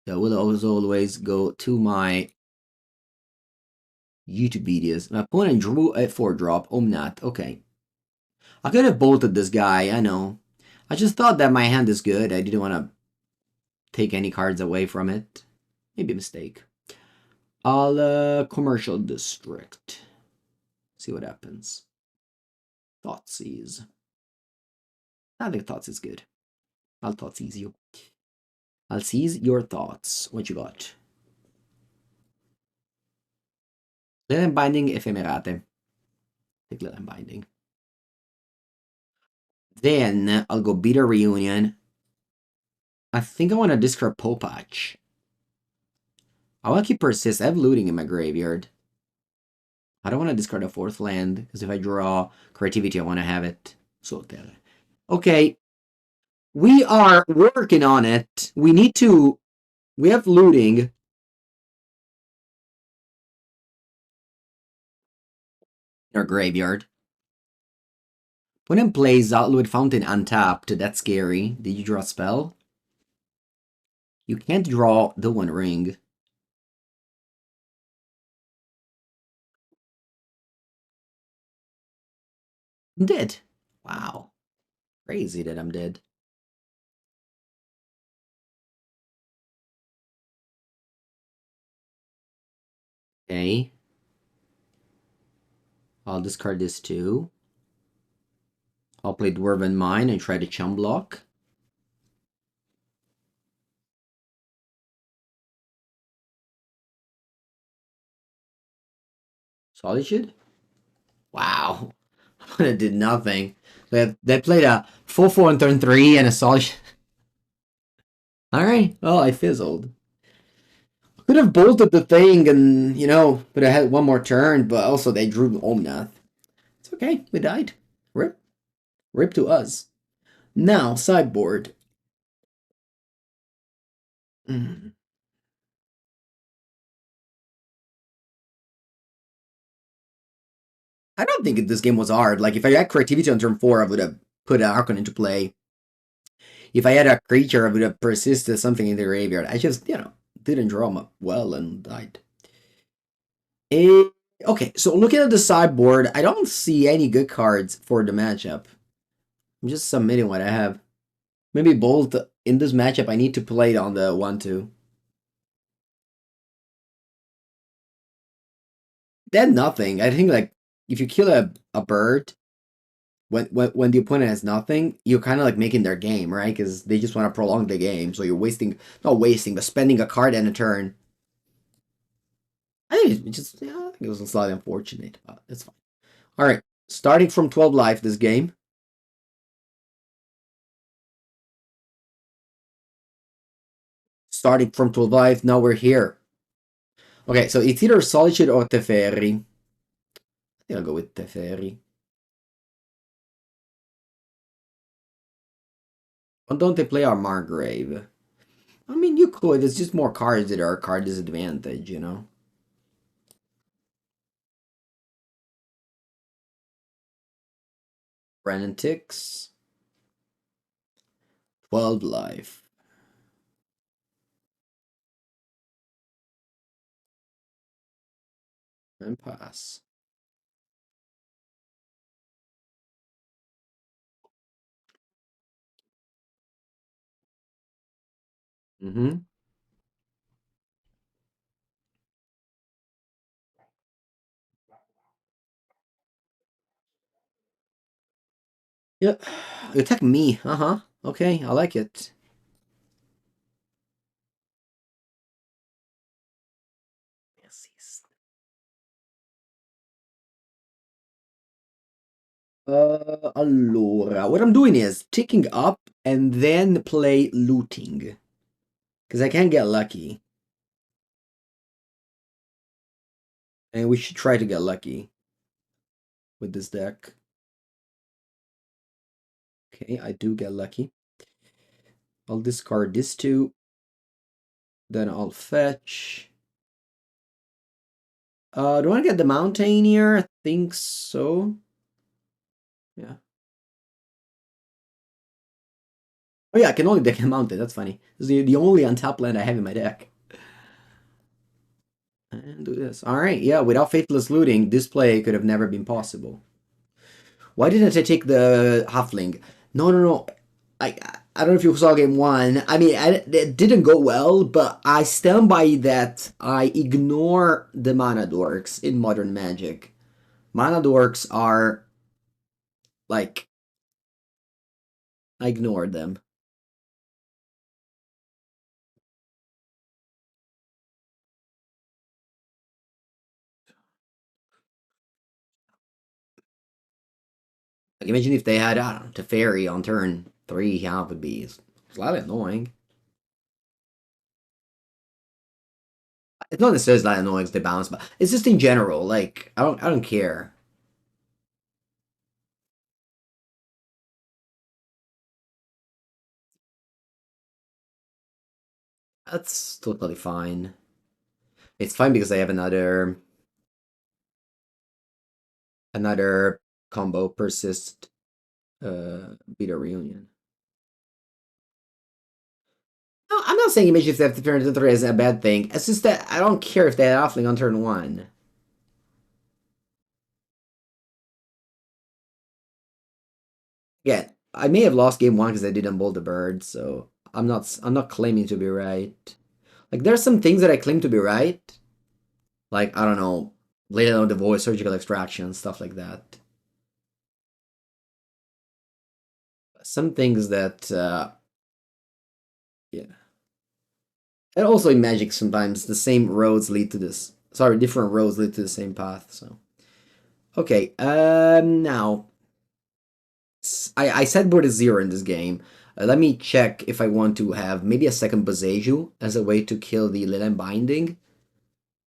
So we'll always go to my YouTube videos. My opponent drew a 4-drop. Omnath. Okay. I could have bolted this guy, I know. I just thought that my hand is good. I didn't want to take any cards away from it. Maybe a mistake. I'll Commercial District. See what happens. Thoughtseize. I think Thoughts is good. I'll Thoughtseize you. I'll seize your thoughts. What you got? Let Binding Ephemerate. Take Let Binding. Then I'll go Bitter Reunion. I think I want to discard Popatch. I want to keep Persist. I have Looting in my graveyard. I don't want to discard a 4th land, because if I draw Creativity, I want to have it. Okay. We are working on it. We have Looting. In our graveyard. Opponent plays Outlaid Fountain untapped. That's scary. Did you draw a spell? You can't draw the One Ring. I'm dead. Wow. Crazy that I'm dead. Okay. I'll discard this too. I'll play Dwarven Mine and try to chum block. Solitude? Wow. It did nothing. They played a 4-4 on turn 3 and a Solitude. Alright, well, I fizzled. Could have bolted the thing and, but I had one more turn, but also they drew Omnath. It's okay, we died. Rip. Rip to us. Now, sideboard. I don't think this game was hard. Like, if I had creativity on turn 4, I would have put an Archon into play. If I had a creature, I would have persisted something in the graveyard. I just, didn't draw them well and died. Eh, okay, so looking at the sideboard, I don't see any good cards for the matchup. I'm just submitting what I have. Maybe Bolt in this matchup, I need to play it on the 1-2. Then nothing. I think, like, if you kill a bird, when the opponent has nothing, you're kind of like making their game, right? Because they just want to prolong the game. So you're not wasting, but spending a card and a turn. I think it's just, yeah, I think it was slightly unfortunate, but it's fine. All right, starting from 12 life this game. Starting from 12 life, now we're here. Okay, so it's either Solitude or Teferi. I think I'll go with Teferi. Why don't they play our Margrave? I mean, you could. It's just more cards that are card disadvantage, you know? Brandon Ticks. 12 life. And pass. Mm-hmm. Yeah. You attack me. Uh-huh. Okay, I like it. Allora, what I'm doing is ticking up and then play looting. Because I can get lucky. And we should try to get lucky with this deck. Okay, I do get lucky. I'll discard this two. Then I'll fetch. Do I want to get the mountain here? I think so. Yeah. Oh yeah, I can only deck a mountain. That's funny. This is the only untapped land I have in my deck. And do this. Alright, yeah, without Faithless Looting, this play could have never been possible. Why didn't I take the Halfling? No, no, no. I I don't know if you saw game one. I mean, it didn't go well, but I stand by that. I ignore the mana dorks in Modern Magic. Mana dorks are like I ignored them. Like, imagine if they had, I don't know, Teferi on turn 3, yeah, it would be slightly annoying. It's not necessarily slightly annoying as they bounce, but it's just in general, like, I don't care. That's totally fine. It's fine because I have another combo persist beta reunion. No, I'm not saying image if they have to turn into 3 is a bad thing. It's just that I don't care if they had offling on turn 1. Yeah, I may have lost game 1 because I didn't bolt the bird, so I'm not claiming to be right. Like there's some things that I claim to be right. Like, I don't know, later on the voice, surgical extraction, stuff like that. Some things that yeah. And also in Magic sometimes the same roads lead to this. Sorry, different roads lead to the same path, so. Okay, now I sideboard is 0 in this game. Let me check if I want to have maybe a second Boseiju as a way to kill the Leyline Binding.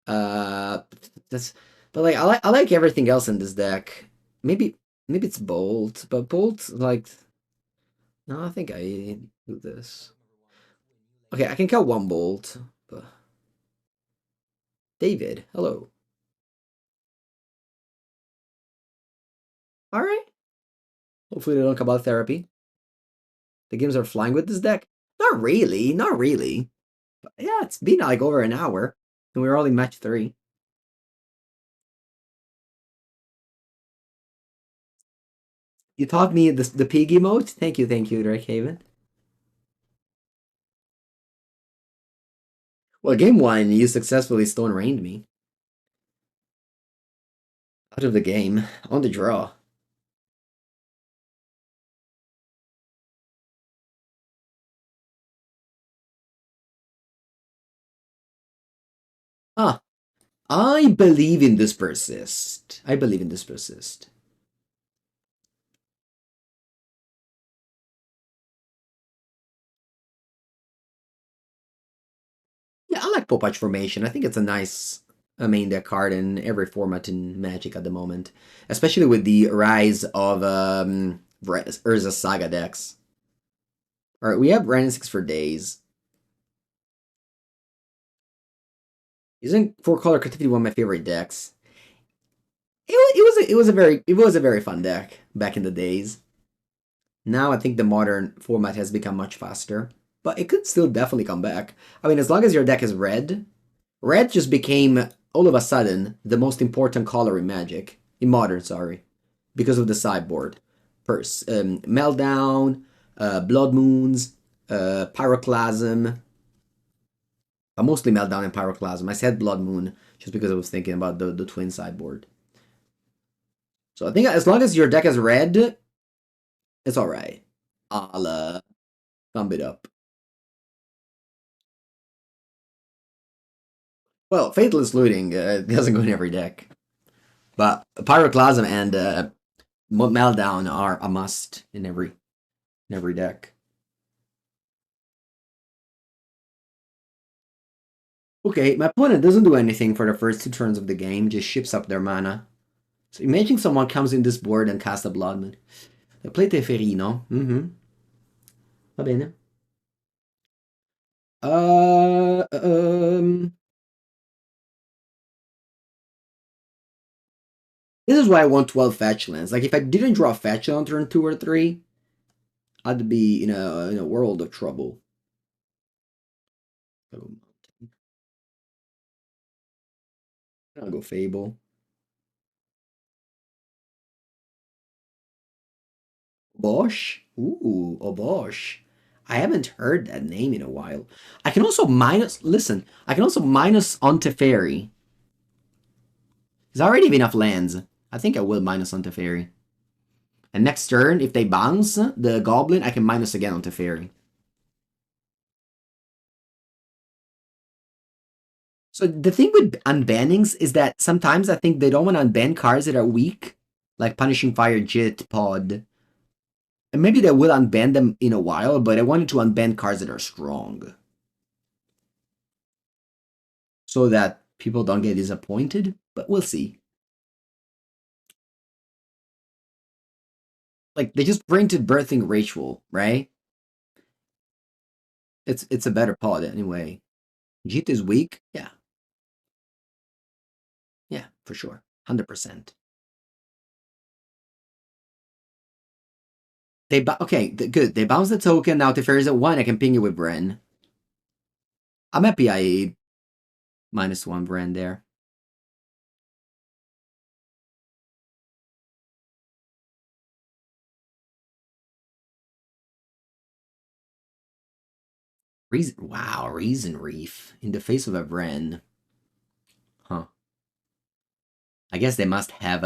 Uh, that's but like I like everything else in this deck. Maybe it's Bolt, but Bolt like no, I think I do this. Okay, I can kill one Bolt. But David, hello. Alright. Hopefully they don't come out therapy. The games are flying with this deck. Not really, not really. But yeah, it's been like over an hour. And we're only match 3. You taught me the pig emote? Thank you, Drake Haven. Well, game 1, you successfully stone rained me. Out of the game. On the draw. Ah, I believe in this persist. I believe in this persist. Yeah, I like Popeye Formation. I think it's a nice main deck card in every format in Magic at the moment. Especially with the rise of Urza Saga decks. Alright, we have Ren 6 for days. Isn't 4-color Creativity one of my favorite decks? It was a very fun deck back in the days. Now I think the modern format has become much faster, but it could still definitely come back. I mean, as long as your deck is red, red just became all of a sudden the most important color in Magic, in Modern, sorry, because of the sideboard. First, Meltdown, Blood Moons, Pyroclasm, mostly Meltdown and Pyroclasm. I said Blood Moon just because I was thinking about the twin sideboard. So I think as long as your deck is red, it's alright. I'll thumb it up. Well, Faithless Looting doesn't go in every deck. But Pyroclasm and Meltdown are a must in every deck. Okay, my opponent doesn't do anything for the first 2 turns of the game, just ships up their mana. So imagine someone comes in this board and casts a Blood Moon. I play Teferino. Va bene. This is why I want 12 fetch lands. Like, if I didn't draw fetch on turn 2 or 3, I'd be in a world of trouble. I'll go Fable. Bosch? Ooh, Obosh. I haven't heard that name in a while. I can also minus. Listen, I can also minus on Teferi. There's already enough lands. I think I will minus on Teferi. And next turn, if they bounce the Goblin, I can minus again on Teferi. So the thing with unbannings is that sometimes I think they don't want to unban cards that are weak, like Punishing Fire, Jit, Pod. And maybe they will unban them in a while, but I wanted to unban cards that are strong. So that people don't get disappointed, but we'll see. Like, they just printed Birthing Ritual, right? It's a better pod anyway. Jit is weak? Yeah. Yeah, for sure. 100%. Okay, good. They bounce the token. Now if there is a 1, I can ping it with Bren. I'm happy I -1 Bren there. Reason Reef in the face of a Bren. Huh. I guess they must have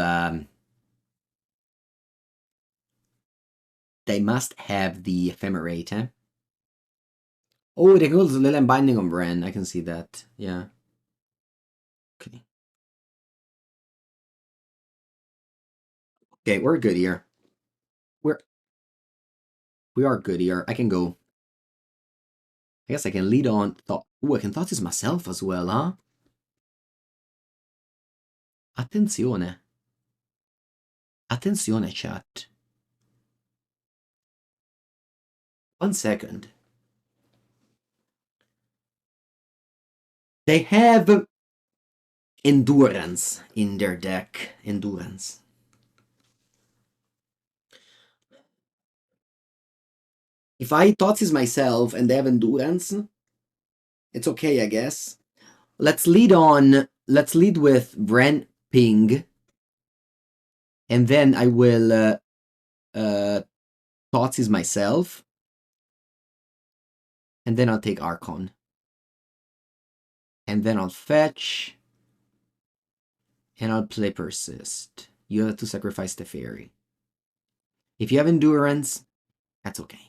the Ephemerate, huh? Oh, they go to Lilian Binding on Bren. I can see that. Yeah. Okay. Okay, we're good here. We are good here. I can go. I guess I can lead on thought. Ooh, I can thought this myself as well, huh? Attenzione. Attenzione, chat. 1 second. They have Endurance in their deck. Endurance. If I Thoughtseize myself and they have Endurance, it's okay, I guess. Let's lead with Bren Ping. And then I will Thoughtseize myself. And then I'll take Archon. And then I'll fetch. And I'll play Persist. You have to sacrifice the fairy. If you have Endurance, that's okay.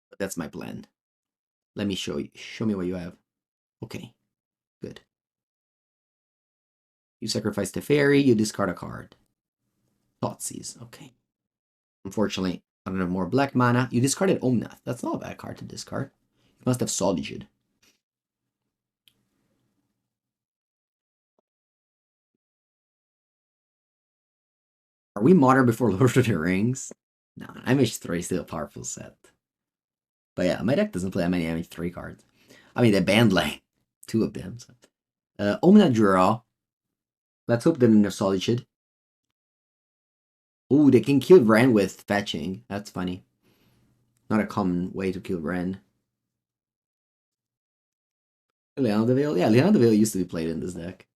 But that's my plan. Let me show you. Show me what you have. Okay, good. You sacrifice the fairy, you discard a card. Thoughtseize, okay. Unfortunately, I don't have more black mana. You discarded Omnath. That's not a bad card to discard. You must have Solitude. Are we modern before Lord of the Rings? No, MH3 is still a powerful set. But yeah, my deck doesn't play that many MH3 cards. I mean, they banned like 2 of them. So. Omnath draw. Let's hope they don't have Solitude. Ooh, they can kill Ren with fetching. That's funny. Not a common way to kill Ren. Leon Deville? Yeah, Leon Deville used to be played in this deck.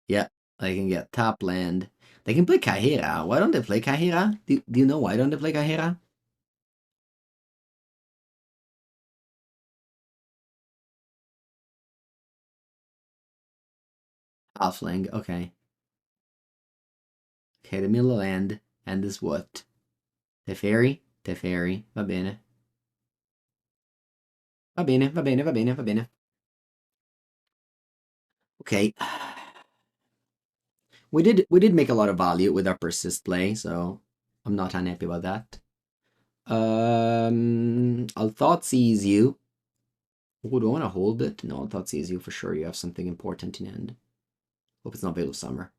Yeah, they can get top land. They can play Kahira. Why don't they play Kahira? Do you know why don't they play Kahira? Halfling, okay. Okay, the middle land. And this what? Teferi? Teferi. Va bene. Va bene, va bene, va bene, va bene. Okay. We did make a lot of value with our persist play, so I'm not unhappy about that. I'll Thoughtseize you. Oh, do I want to hold it? No, I'll Thoughtseize you for sure. You have something important in hand. Hope it's not Veil of Summer.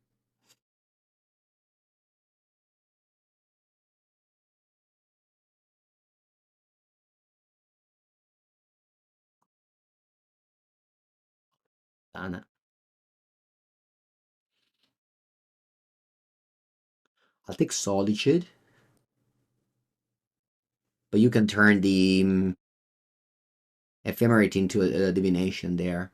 Anna. I'll take Solitude. But you can turn the Ephemerate into a divination there.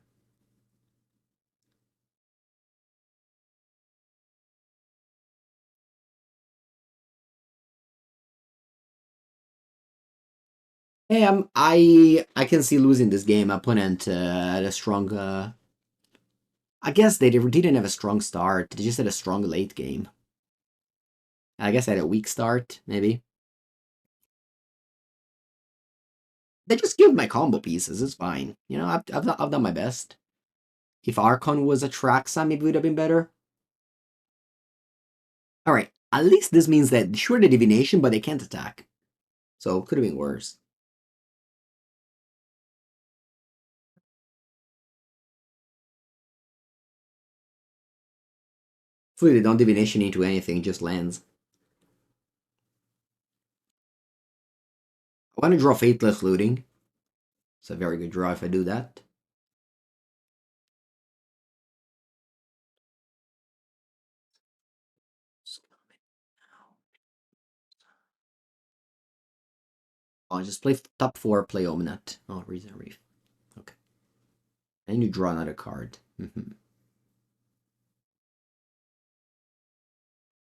Hey, I can see losing this game. Opponent had a strong. I guess they didn't have a strong start. They just had a strong late game. I guess I had a weak start, maybe. They just killed my combo pieces. It's fine. You know, I've done my best. If Archon was a Traxa, maybe it would have been better. All right. At least this means that sure the divination, but they can't attack. So could have been worse. Hopefully they don't divination into anything, just lands. I want to draw Faithless Looting. It's a very good draw if I do that. I'll just play top 4, play Omnath. Oh, Reason Reef. Okay. And you draw another card.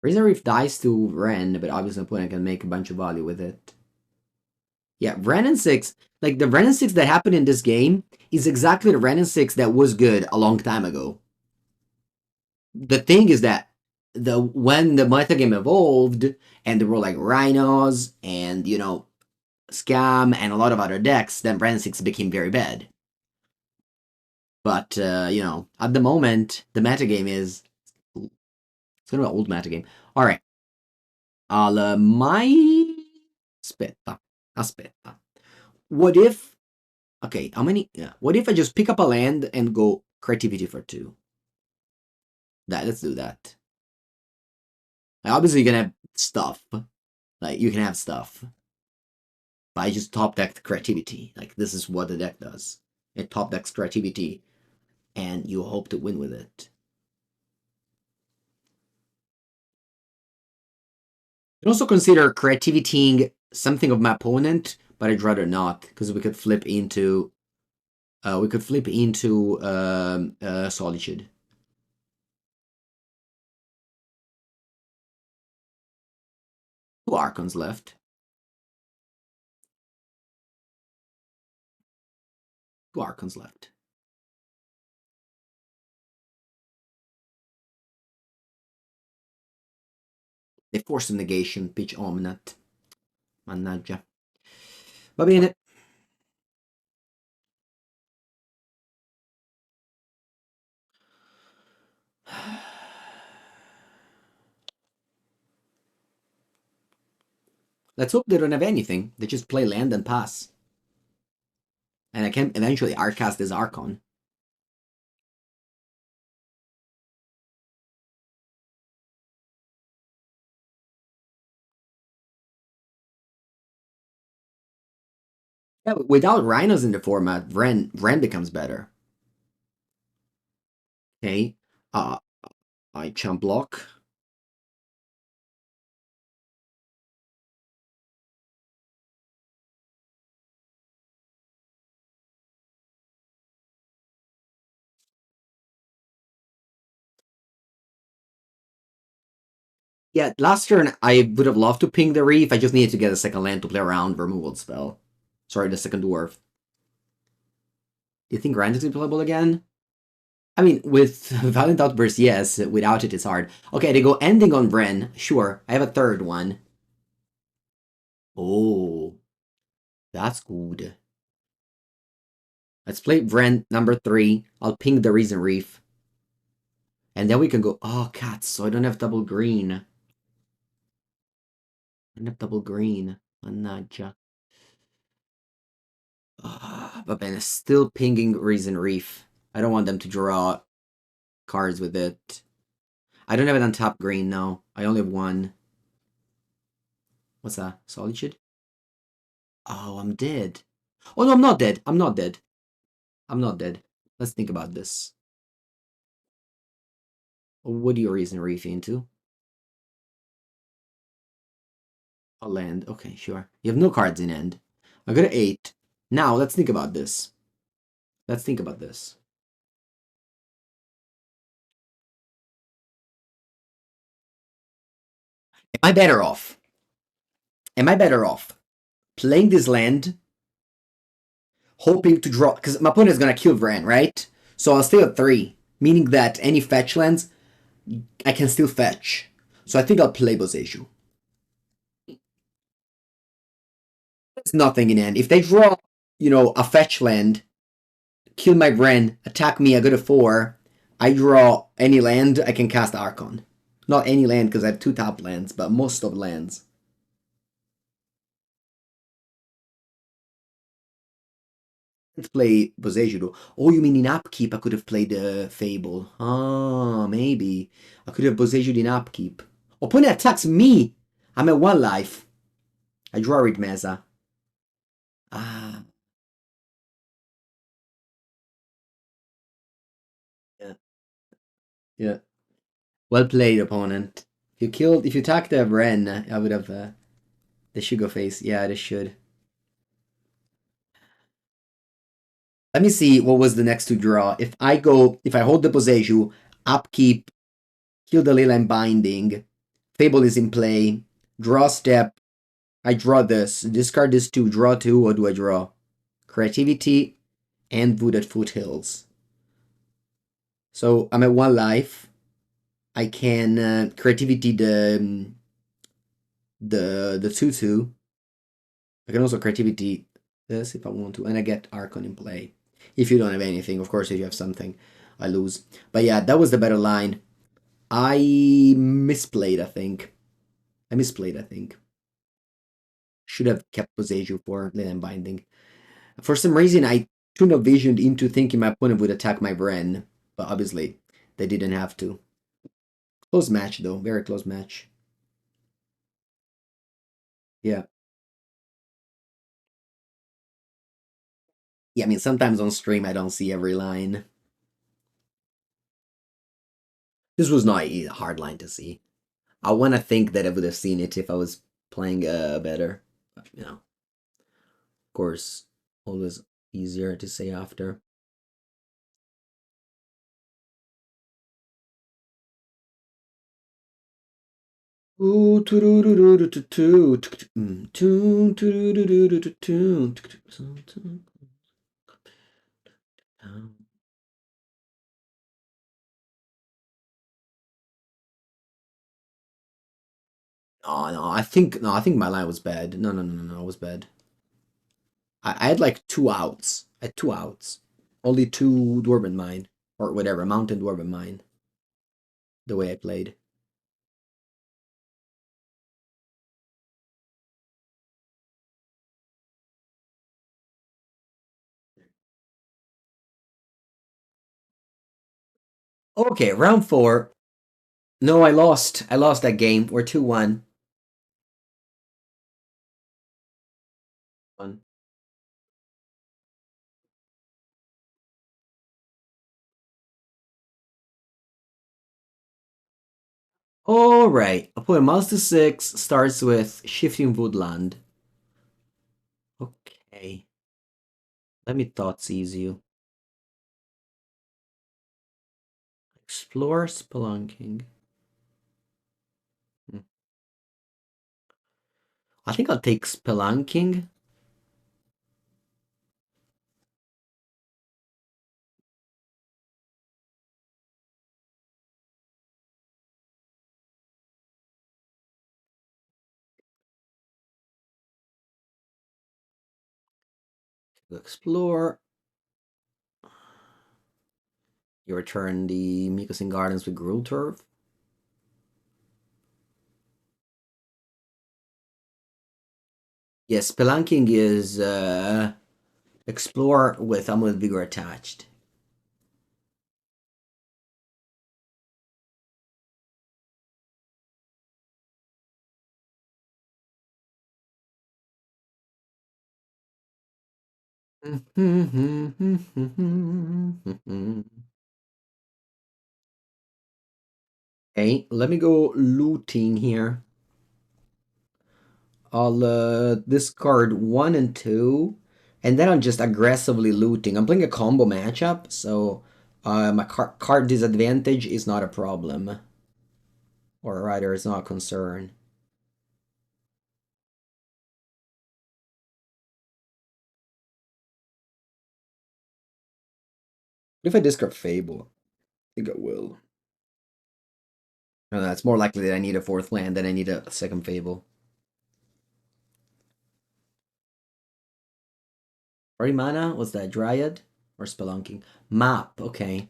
Reason Reef dies to Ren, but obviously the opponent can make a bunch of value with it. Yeah, Ren and 6. Like, the Ren and 6 that happened in this game is exactly the Ren and 6 that was good a long time ago. The thing is that when the metagame evolved, and there were like Rhinos and, you know, Scam and a lot of other decks, then Ren 6 became very bad. But, you know, at the moment, the metagame is... It's kind of an old metagame. Alright. Aspetta. Aspetta. What if... Okay, how many... Yeah. What if I just pick up a land and go creativity for 2? Let's do that. Obviously, you can have stuff. Like, you can have stuff. But I just top decked creativity. Like, this is what the deck does. It top decks creativity, and you hope to win with it. can also consider creativitying something of my opponent, but I'd rather not, because we could flip into Solitude. Two Archons left. Two Archons left. They forced a negation, pitch Omnath. Mannaggia. Va bene. Let's hope they don't have anything. They just play land and pass. And I can eventually Arcast this Archon. Yeah, but without Rhinos in the format, Ren becomes better. Okay. I chump block. Yeah, last turn I would have loved to ping the Reef. I just needed to get a second land to play around removal spell. Sorry, the second dwarf. Do you think Rand is playable again? I mean, with Violent Outburst, yes. Without it, it's hard. Okay, they go ending on Bren. Sure, I have a third one. Oh, that's good. Let's play Bren number 3. I'll ping the Reason Reef. And then we can go, oh, cats, so I don't have double green. I don't have double green. Mannaggia. But then it's still pinging Reason Reef. I don't want them to draw cards with it. I don't have it on top green, no. I only have one. What's that? Solitude? Oh, I'm dead. Oh, no, I'm not dead. I'm not dead. I'm not dead. Let's think about this. What do you Reason Reef into? A land. Okay, sure. You have no cards in end. I got an 8. Now, let's think about this. Let's think about this. Am I better off? Am I better off playing this land, hoping to draw? Because my opponent is going to kill Vran, right? So I'll stay at 3, meaning that any fetch lands, I can still fetch. So I think I'll play Boseiju. It's nothing in end. If they draw, a fetch land, kill my Vren, attack me, I go to 4, I draw any land, I can cast Archon. Not any land because I have 2 top lands, but most of lands. Let's play Boseiju. Oh, you mean in upkeep I could have played Fable. Oh, maybe. I could have Boseiju in upkeep. Opponent attacks me! I'm at 1 life. I draw Rid Mesa. Ah. Yeah. Yeah. Well played, opponent. If you attacked the Ren, I would have the Shugo face. Yeah, this should. Let me see what was the next to draw. If I hold the Boseiju, upkeep, kill the Leyline Binding, Fable is in play, draw step, I draw this, discard this 2, draw 2, what do I draw? Creativity and Wooded Foothills. So I'm at 1 life. I can creativity the 2/2. I can also creativity this if I want to, and I get Archon in play. If you don't have anything, of course, if you have something, I lose. But yeah, that was the better line. I misplayed, I think. Should have kept Boseiju for Leyline Binding. For some reason, I tunnel visioned into thinking my opponent would attack my Vren, but obviously, they didn't have to. Close match, though. Very close match. Yeah. Yeah, I mean, sometimes on stream I don't see every line. This was not a hard line to see. I want to think that I would have seen it if I was playing better. But, of course, always easier to say after. Ooh, Oh no, I think my line was bad. No, it was bad. I had like 2 outs. I had 2 outs. Only 2 Dwarven Mine. Or whatever, Mountain Dwarven Mine. The way I played. Okay, round 4. No, I lost. I lost that game. We're 2-1. One. Alright. I'll put a mouse to 6. Starts with Shifting Woodland. Okay. Let me thought seize you. Explore Spelunking. I think I'll take Spelunking. Explore. You return the Mikosin Gardens with Gruul Turf. Yes, Spelunking is Explore with Amulet Vigor attached. Okay, let me go looting here. I'll discard 1 and 2, and then I'm just aggressively looting. I'm playing a combo matchup, so my card disadvantage is not a problem. Or rather, it's not a concern. What if I discard Fable? I think I will. No, it's more likely that I need a 4th land than I need a second Fable. 3 mana? Was that Dryad? Or Spelunking? Map, okay.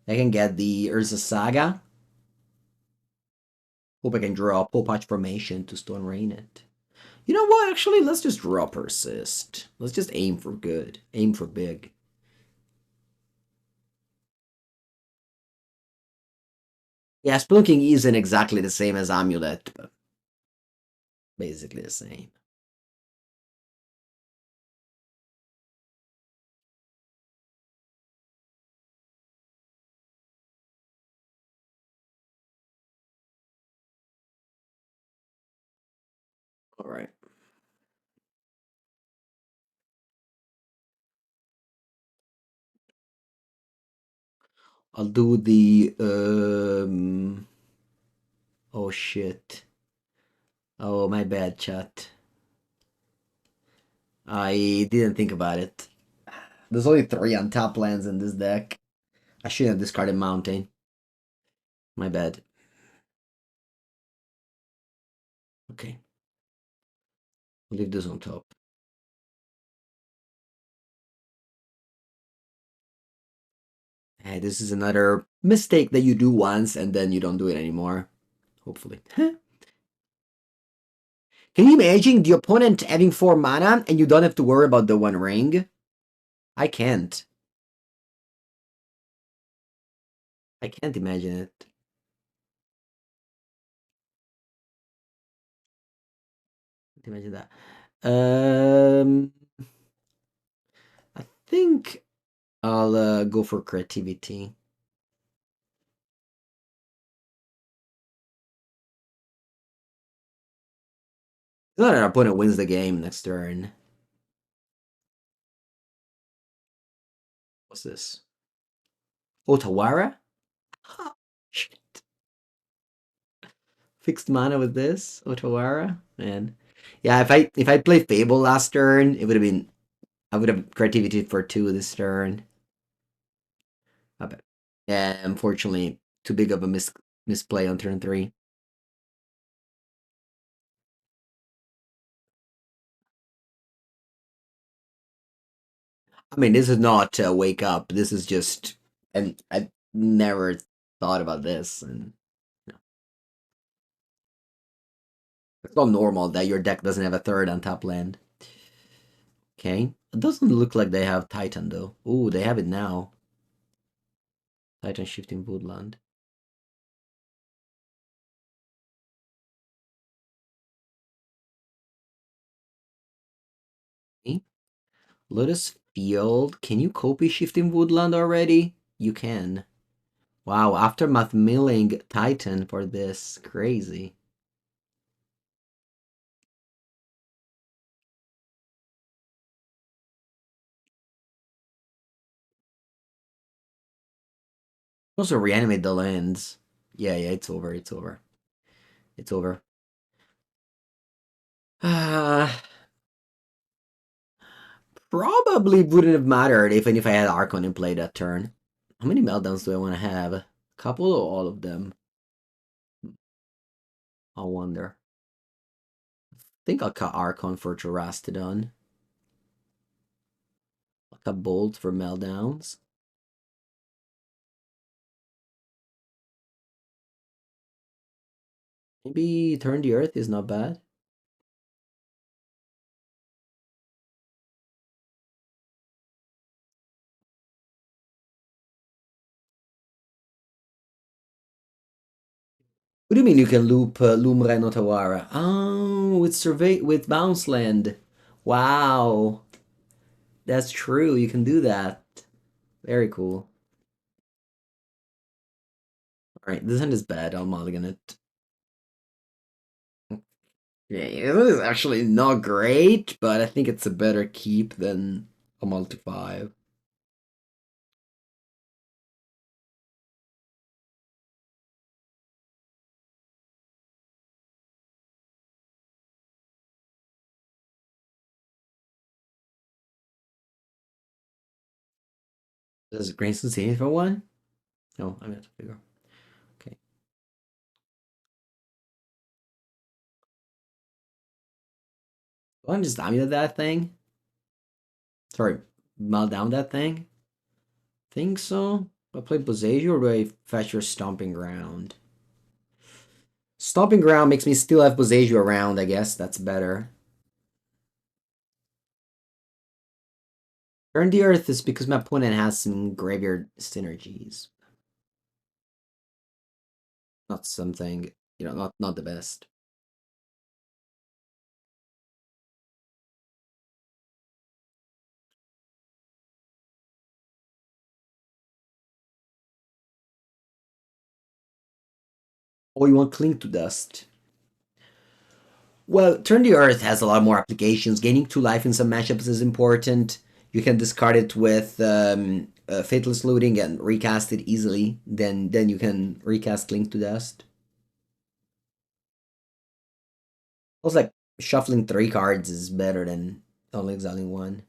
I can get the Urza Saga. Hope I can draw Popatch Formation to Stone Rain it. You know what? Actually, let's just draw Persist. Let's just aim for good. Aim for big. Yeah, Spelunking isn't exactly the same as Amulet, but basically the same. All right. I'll do the oh shit. Oh, my bad, chat. I didn't think about it. There's only 3 on top lands in this deck. I shouldn't have discarded Mountain. My bad. Okay. I'll leave this on top. Hey, this is another mistake that you do once and then you don't do it anymore. Hopefully. Can you imagine the opponent having 4 mana and you don't have to worry about the 1 ring? I can't. I can't imagine it. Can't imagine that. I think I'll go for creativity. not an opponent wins the game next turn. What's this? Otawara? Shit. Fixed mana with this Otawara, man. Yeah, if I played Fable last turn, it would have been I would have creativity for 2 this turn. I bet. Yeah, unfortunately, too big of a misplay on turn 3. I mean, this is not wake up. This is just, and I never thought about this, and you know, it's not normal that your deck doesn't have a third on top land. Okay, it doesn't look like they have Titan though. Ooh, they have it now. Titan shifting woodland. Okay. Lotus Field. Can you copy shifting woodland already? You can. Wow, aftermath milling Titan for this. Crazy. Also reanimate the lands. Yeah, yeah, it's over. It's over. It's over. Probably wouldn't have mattered even if I had Archon in play that turn. How many meltdowns do I want to have? A couple or all of them? I wonder. I think I'll cut Archon for Terastodon. I'll cut Bolt for meltdowns. Maybe Turn the Earth is not bad. What do you mean you can loop Lumra and Otawara? Oh, with Bounce Land. Wow. That's true. You can do that. Very cool. Alright, this hand is bad. I'll mulligan it. Yeah, it is actually not great, but I think it's a better keep than a multi-5. Does Grayson see anything for one? No, I'm gonna figure. Okay. Do I just Amulet that thing? Sorry, melt down that thing? Think so? Do I play Boseiju or do I fetch your Stomping Ground? Stomping Ground makes me still have Boseiju around, I guess. That's better. Burn the Earth is because my opponent has some graveyard synergies. Not something, not the best. Oh, you want Cling to Dust. Well, Turn the Earth has a lot more applications. Gaining 2 life in some matchups is important. You can discard it with Faithless Looting and recast it easily. Then you can recast Link to Dust. Also, like, shuffling 3 cards is better than only exiling 1.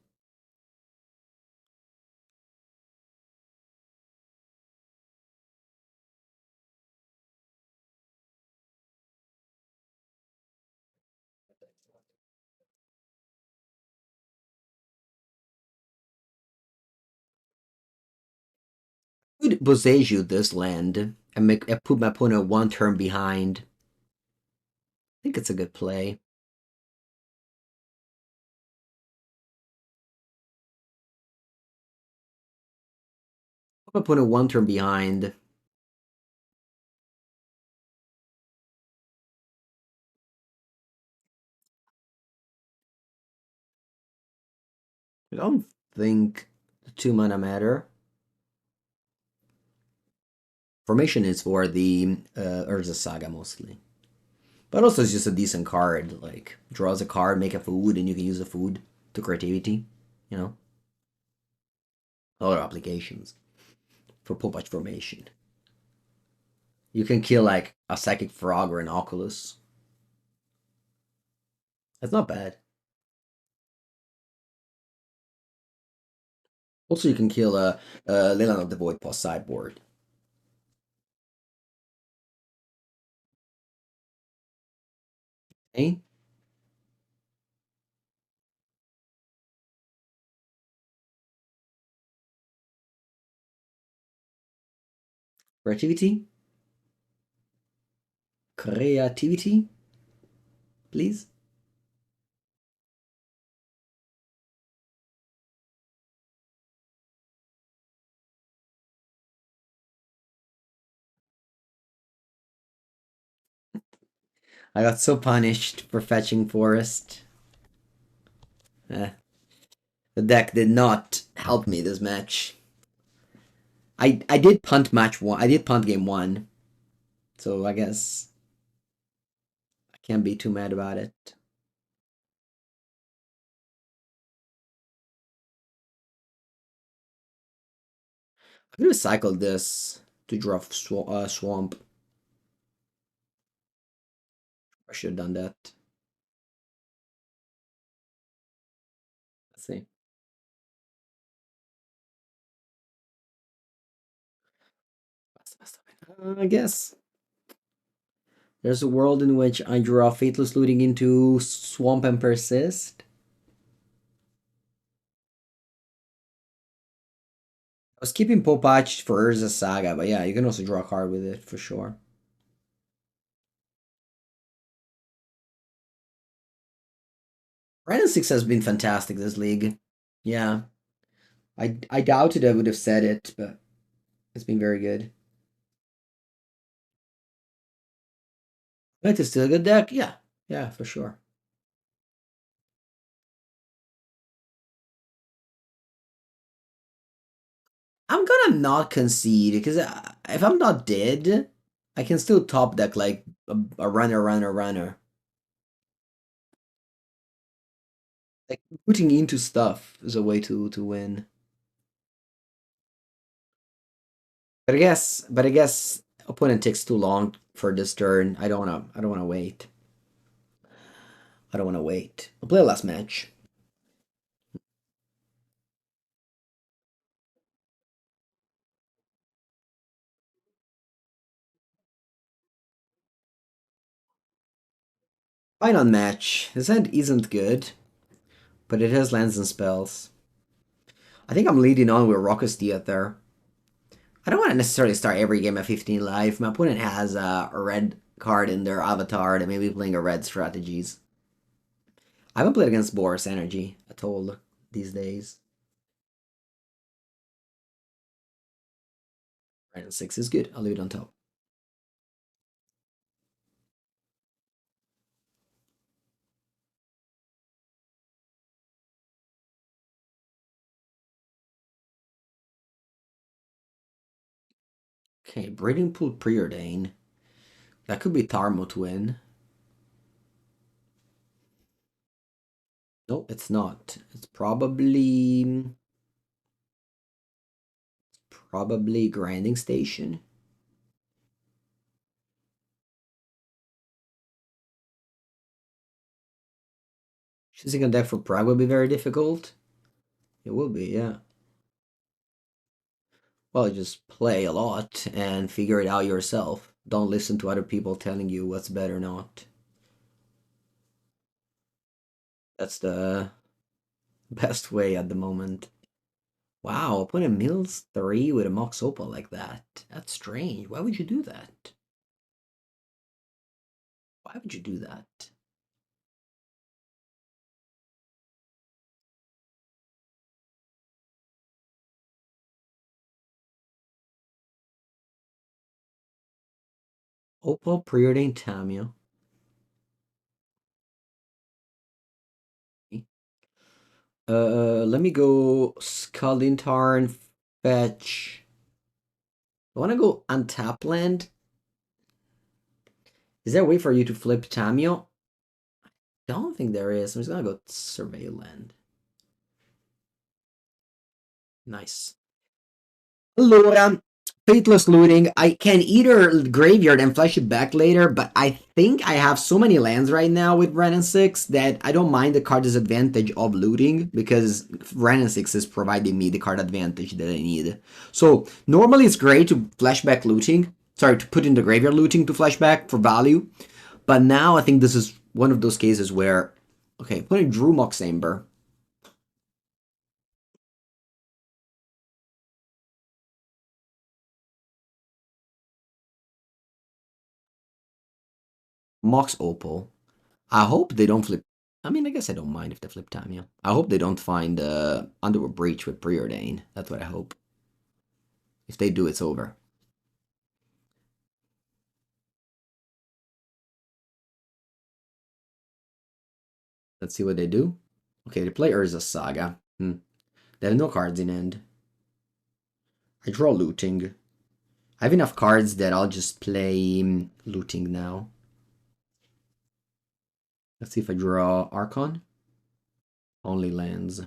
Could Boseiju this land and put my opponent 1 turn behind. I think it's a good play. Put my opponent 1 turn behind. I don't think the 2 mana matter. Formation is for the Urza Saga mostly. But also it's just a decent card. Like draws a card, make a food, and you can use the food to creativity. You know, other applications for Popach formation. You can kill like a psychic frog or an oculus. That's not bad. Also, you can kill a Leland of the Void Paw sideboard. Eh? Creativity? Creativity, please? I got so punished for fetching Forest. Eh, the deck did not help me this match. I did punt match one. I did punt game one. So I guess I can't be too mad about it. I could have cycled this to draw Swamp. I should have done that. Let's see. I guess. There's a world in which I draw Faithless Looting into Swamp and Persist. I was keeping Popach for Urza Saga, but yeah, you can also draw a card with it for sure. Random 6 has been fantastic this league. Yeah. I doubted I would have said it, but it's been very good. It's still a good deck? Yeah. Yeah, for sure. I'm gonna not concede because if I'm not dead, I can still top deck like a runner. Like putting into stuff is a way to win. But I guess opponent takes too long for this turn. I don't wanna wait. I don't wanna wait. I'll play a last match. Final match. This hand isn't good, but it has lands and spells. I think I'm leading on with Raucous Theater. I don't want to necessarily start every game at 15 life. My opponent has a red card in their avatar that may be playing a red strategies. I haven't played against Boris Energy at all these days. Red 6 is good. I'll leave it on top. Okay, Breeding Pool Preordain. That could be Tarmo to win. No, it's not. It's probably Grinding Station. Choosing a deck for Prague will be very difficult. It will be, yeah. Well, just play a lot and figure it out yourself. Don't listen to other people telling you what's better or not. That's the best way at the moment. Wow, opponent mills 3 with a Mox Opal like that. That's strange. Why would you do that? Why would you do that? Opal preordained Tamio. Let me go Scalding Tarn, fetch. I want to go untap land. Is there a way for you to flip Tamio? Don't think there is. I'm just gonna go survey land. Nice. Allora, Faithless Looting. I can either graveyard and flash it back later, but I think I have so many lands right now with Ren and 6 that I don't mind the card disadvantage of looting because Ren and 6 is providing me the card advantage that I need. So normally it's great to flashback looting. Sorry, to put in the graveyard looting to flashback for value. But now I think this is one of those cases where, okay, putting Drew Moxamber. Mox Opal. I hope they don't flip. I mean, I guess I don't mind if they flip time, yeah. I hope they don't find Underworld Breach with Preordain. That's what I hope. If they do, it's over. Let's see what they do. Okay, they play Urza Saga. They have no cards in hand. I draw Looting. I have enough cards that I'll just play Looting now. Let's see if I draw Archon. Only lands.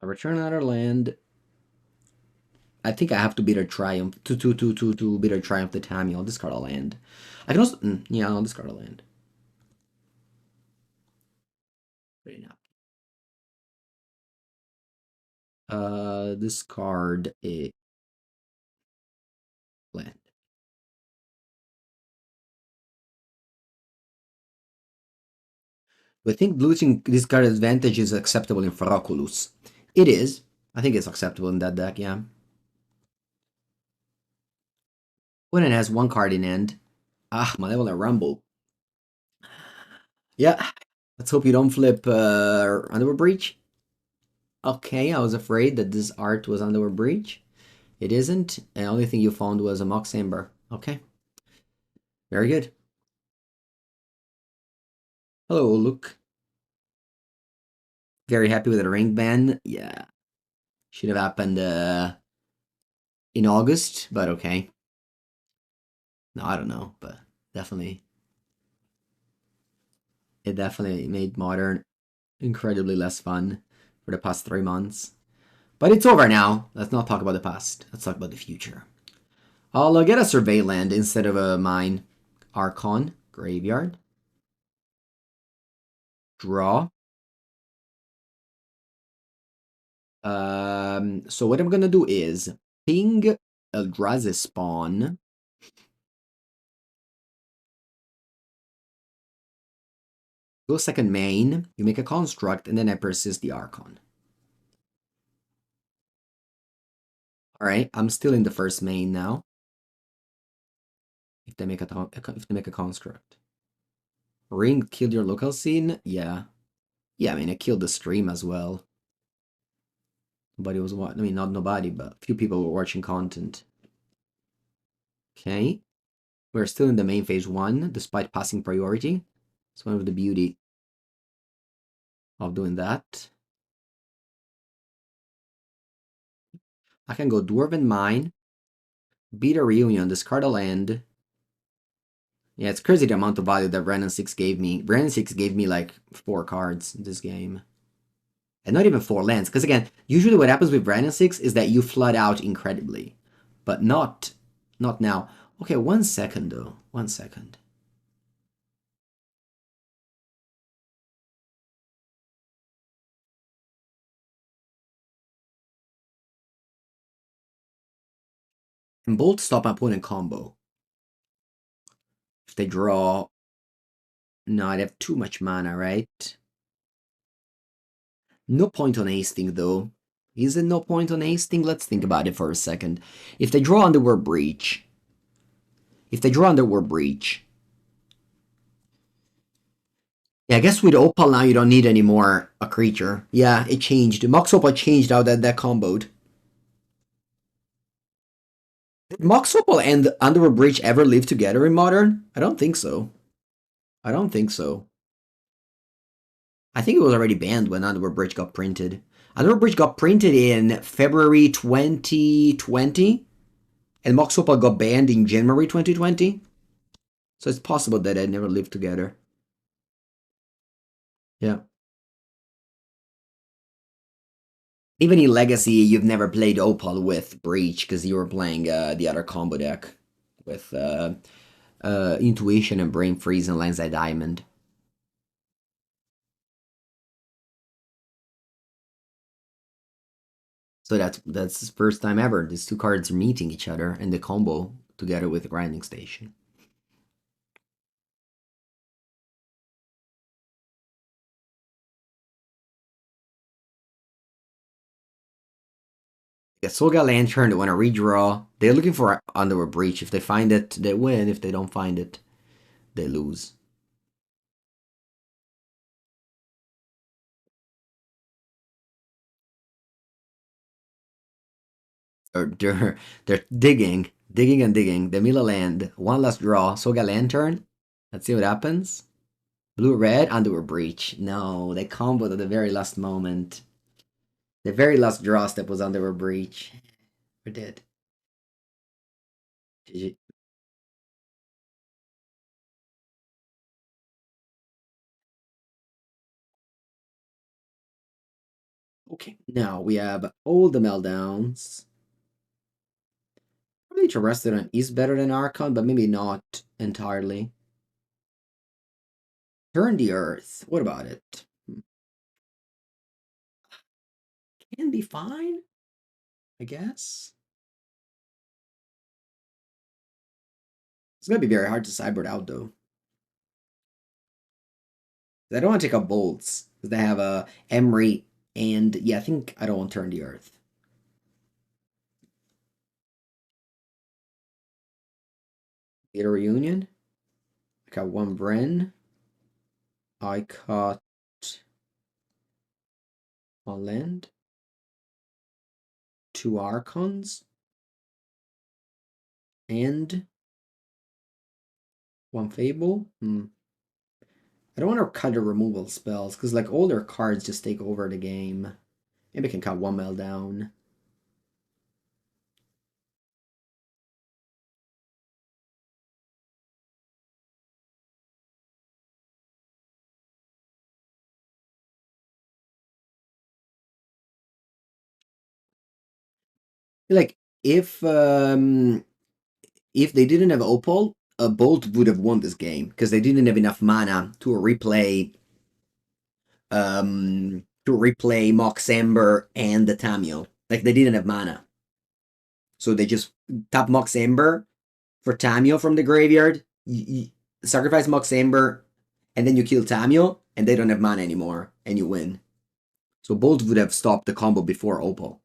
I return another land. I think I have to beat a Triumph to beat a Triumph the Tammy. I'll discard a land. I can also yeah, I'll discard a land. Discard a land. Do I think losing this card advantage is acceptable in Faraculus? It is. I think it's acceptable in that deck, yeah. Opponent has one card in hand. Malevolent Rumble. Yeah. Let's hope you don't flip Underworld Breach. Okay, I was afraid that this art was Underworld Breach. It isn't. The only thing you found was a Mox Amber. Okay. Very good. Hello, Luke. Very happy with the ring ban. Yeah. Should have happened in August, but okay. No, I don't know, but definitely. It definitely made Modern incredibly less fun for the past 3 months. But it's over now. Let's not talk about the past. Let's talk about the future. I'll get a Survey land instead of a mine. Archon, Graveyard. Draw. So what I'm gonna do is ping Eldrazi spawn. Go second main, you make a construct, and then I persist the Archon. Alright, I'm still in the first main now. If they make a construct. Ring killed your local scene? Yeah. Yeah, I mean, I killed the stream as well. Nobody was watching. I mean, not nobody, but a few people were watching content. Okay. We're still in the main phase 1, despite passing priority. It's one of the beauty of doing that. I can go Dwarven Mine, beat a Reunion, discard a land. Yeah, it's crazy the amount of value that Brandon 6 gave me. Brandon 6 gave me like 4 cards in this game. And not even 4 lands. Because again, usually what happens with Brandon 6 is that you flood out incredibly. But not now. Okay, 1 second though. 1 second. And Bolt stop my opponent combo. If they draw... No, I'd have too much mana, right? No point on hasting though. Is it no point on hasting? Let's think about it for a second. If they draw Underworld Breach... Yeah, I guess with Opal now you don't need any more a creature. Yeah, it changed. Mox Opal changed how that comboed. Did Mox Opal and Underworld Breach ever live together in Modern? I don't think so. I don't think so. I think it was already banned when Underworld Bridge got printed. Underworld Bridge got printed in February 2020, and Mox Opal got banned in January 2020. So it's possible that they never lived together. Yeah. Even in Legacy, you've never played Opal with Breach because you were playing the other combo deck with Intuition and Brain Freeze and Lens Eye Diamond. So that's the first time ever these two cards are meeting each other in the combo together with the Grinding Station. Yeah, Solga Lantern, they want to redraw. They're looking for Underworld Breach. If they find it, they win. If they don't find it, they lose. Or they're digging, digging and digging. The Mila land. One last draw. Soga Lantern. Let's see what happens. Blue red, Underworld Breach. No, they comboed at the very last moment. The very last draw step was Underworld Breach. We're dead. GG. Okay, now we have all the meltdowns. Probably Terrestrial is better than Archon, but maybe not entirely. Turn the Earth. What about it? Can be fine, I guess. It's gonna be very hard to cyber it out though. I don't want to take up bolts because they have a Emery and yeah, I think I don't want to turn the Earth. Theater Reunion. I got one Bren. I caught a land. Two Archons. And one Fable. I don't want to cut the removal spells because like older cards just take over the game. Maybe I can cut one meltdown. Like if they didn't have Opal, a Bolt would have won this game because they didn't have enough mana to replay Mox Ember and the Tamio. Like they didn't have mana. So they just tap Mox Ember for Tamio from the graveyard, sacrifice Mox Ember, and then you kill Tamio, and they don't have mana anymore, and you win. So Bolt would have stopped the combo before Opal.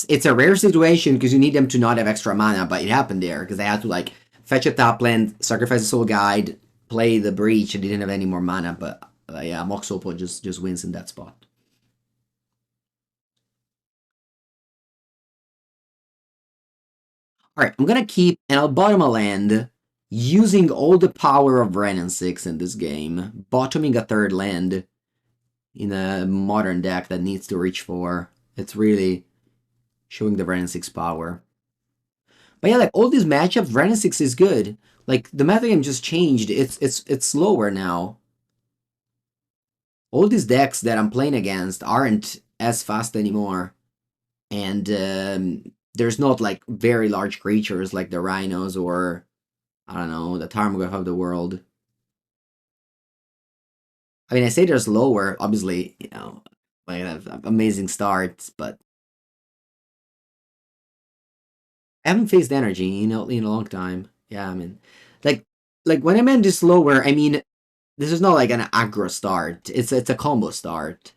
It's a rare situation because you need them to not have extra mana, but it happened there because they had to like fetch a top land, sacrifice a soul guide, play the breach, and didn't have any more mana. But yeah, Mox Opal just wins in that spot. All right, I'm gonna keep and I'll bottom a land using all the power of Ren and Six in this game, bottoming a third land in a modern deck that needs to reach for. It's really showing the Ren and Six power. But yeah, like all these matchups, Ren and Six is good. Like the metagame just changed. It's slower now. All these decks that I'm playing against aren't as fast anymore, and there's not like very large creatures like the rhinos or I don't know the Tarmogoyf of the world. I mean, I say there's lower, obviously, like have amazing starts, but I haven't faced energy in a long time. Yeah, I mean, like when I meant this lower, I mean this is not like an aggro start. It's a combo start.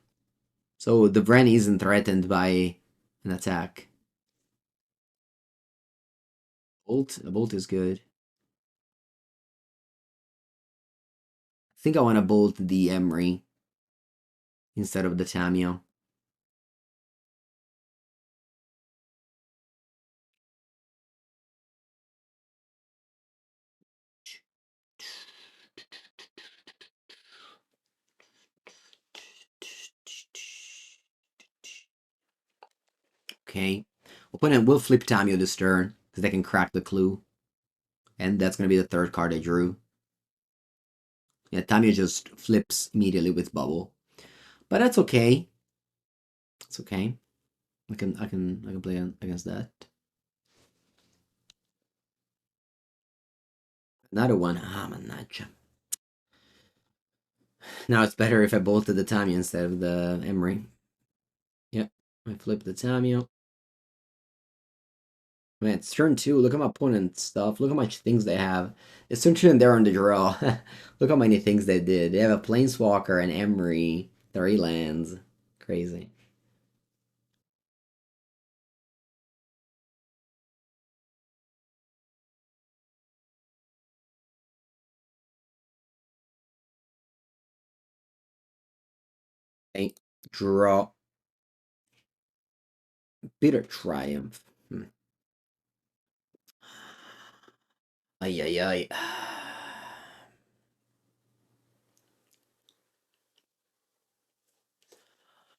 So the Bren isn't threatened by an attack. A bolt is good. I think I want to bolt the Emery instead of the Tamio. okay. Opponent will flip Tamio this turn, because they can crack the clue. And that's going to be the third card I drew. Yeah, Tamio just flips immediately with Bubble. But that's okay. It's okay. I can play against that. Another one. Ah, mannaggia. Now it's better if I bolted the Tamio instead of the Emery. Yep, I flip the Tamio. Man, it's turn 2. Look at my opponent's stuff. Look how much things they have. It's turn 2 and they're on the draw. Look how many things they did. They have a Planeswalker, an Emery, 3 lands. Crazy. Okay, draw. Bitter Triumph. Ay, ay, ay.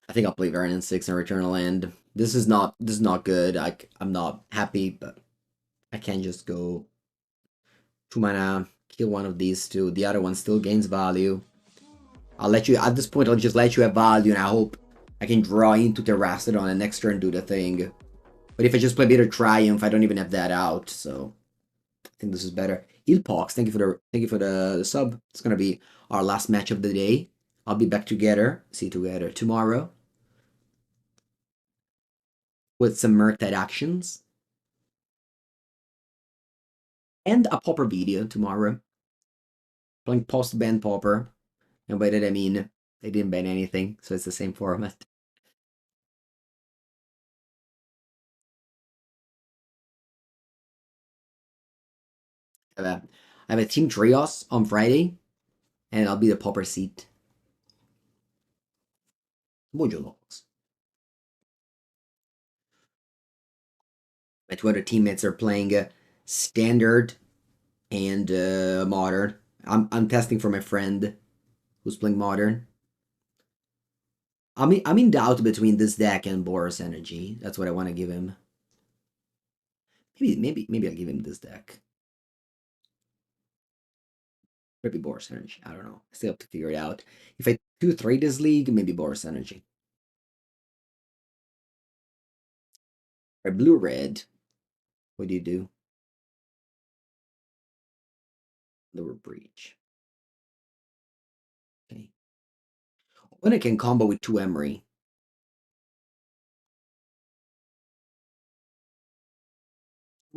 I think I'll play Variant 6 and return a land. This is not good. I'm not happy, but I can't just go 2 mana, kill one of these two. The other one still gains value. I'll let you at this point. I'll just let you have value, and I hope I can draw into Terrastodon and next turn do the thing. But if I just play Bitter Triumph, I don't even have that out. So I think this is better. Ilpox, thank you for the sub. It's gonna be our last match of the day. I'll be back together. See you together tomorrow with some Murktide actions and a Pauper video tomorrow. Playing post-ban Pauper. And by that I mean they didn't ban anything, so it's the same format. I have a Team Trios on Friday, and I'll be the Pauper seat. Mojo Logs. My 2 other teammates are playing Standard and Modern. I'm testing for my friend who's playing Modern. I'm in doubt between this deck and Boros Energy. That's what I want to give him. Maybe I'll give him this deck. Maybe Boros Energy. I don't know. I still have to figure it out. If I 2-3 this league, maybe Boros Energy. Or blue red. What do you do? Lower breach. Okay. When I can combo with 2 Emery.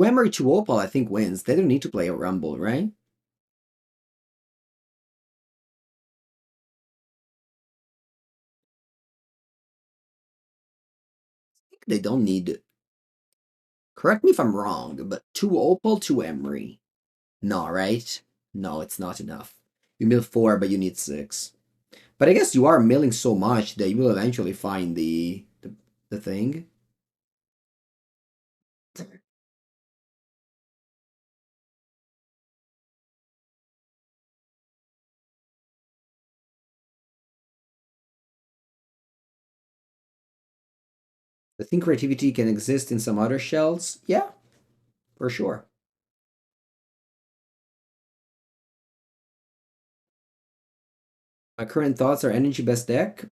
Emery 2 Opal, I think, wins. They don't need to play a Rumble, right? They don't need. Correct me if I'm wrong, but 2 Opal, 2 Emery. No, right? No, it's not enough. You mill 4, but you need 6. But I guess you are milling so much that you will eventually find the thing. I think creativity can exist in some other shells. Yeah, for sure. My current thoughts are energy best deck.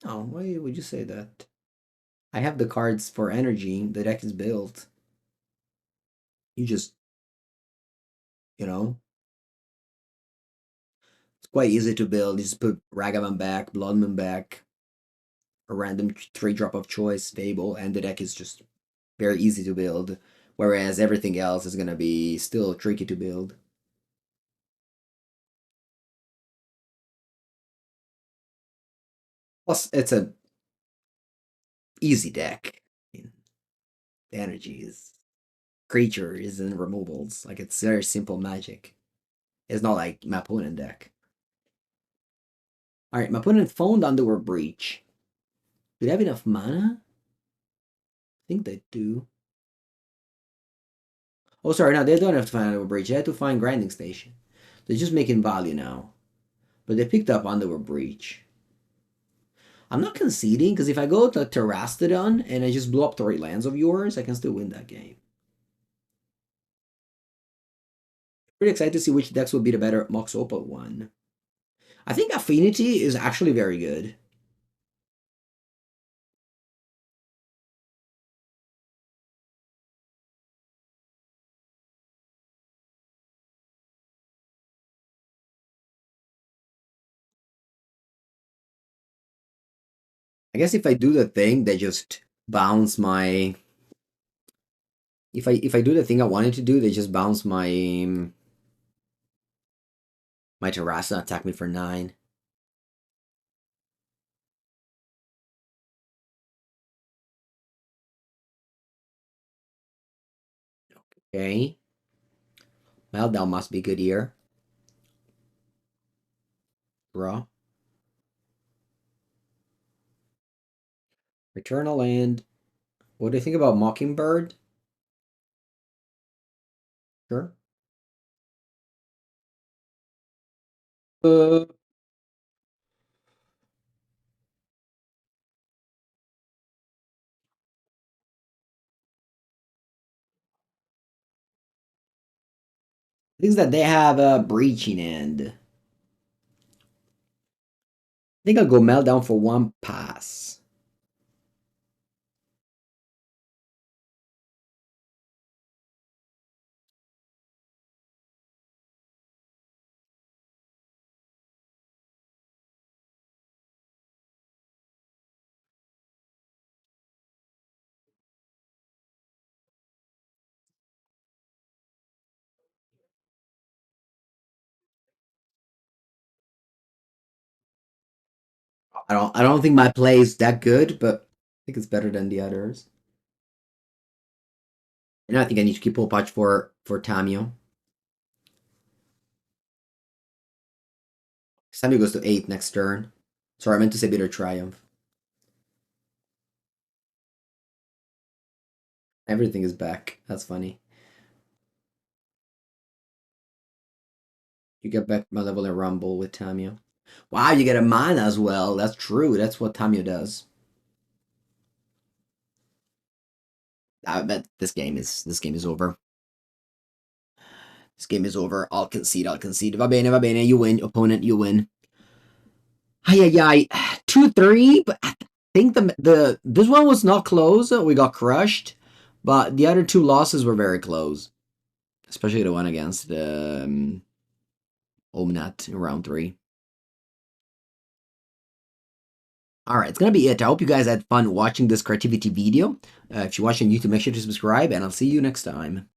Oh, why would you say that? I have the cards for energy. The deck is built. You just, you know, it's quite easy to build. You just put Ragavan back, Bloodman back, a random 3-drop of choice, Fable, and the deck is just very easy to build. Whereas everything else is gonna be still tricky to build. Plus, it's a easy deck. I mean, the energy is creatures and removals. Like it's very simple magic. It's not like my opponent deck. Alright, my opponent phoned Underworld Breach. Do they have enough mana? I think they do. Oh, sorry, no, they don't have to find Underworld Breach. They have to find Grinding Station. They're just making value now. But they picked up Underworld Breach. I'm not conceding, because if I go to Terrastodon and I just blow up 3 lands of yours, I can still win that game. Pretty excited to see which decks will be the better Mox Opal one. I think Affinity is actually very good. I guess if I do the thing that just bounce my... If I do the thing I wanted to do, they just bounce my my Terrasa and attack me for 9. Okay. Meltdown must be good here. Draw. Return a land. What do you think about Mockingbird? Sure. Uh, things that they have a breaching end. I think I'll go Meltdown for 1 pass. I don't think my play is that good, but I think it's better than the others. And I think I need to keep pull patch for Tamio. Tamio goes to 8 next turn. Sorry, I meant to say Bitter Triumph. Everything is back. That's funny. You get back my level in Rumble with Tamio. Wow, you get a mana as well. That's true. That's what Tamio does. I bet this game is over. This game is over. I'll concede. Va bene. You win, opponent. You win. Ay. 2-3. But I think the this one was not close. We got crushed, but the other 2 losses were very close, especially the one against the Omnath in round 3. Alright, it's gonna be it. I hope you guys had fun watching this creativity video. If you're watching YouTube, make sure to subscribe, and I'll see you next time.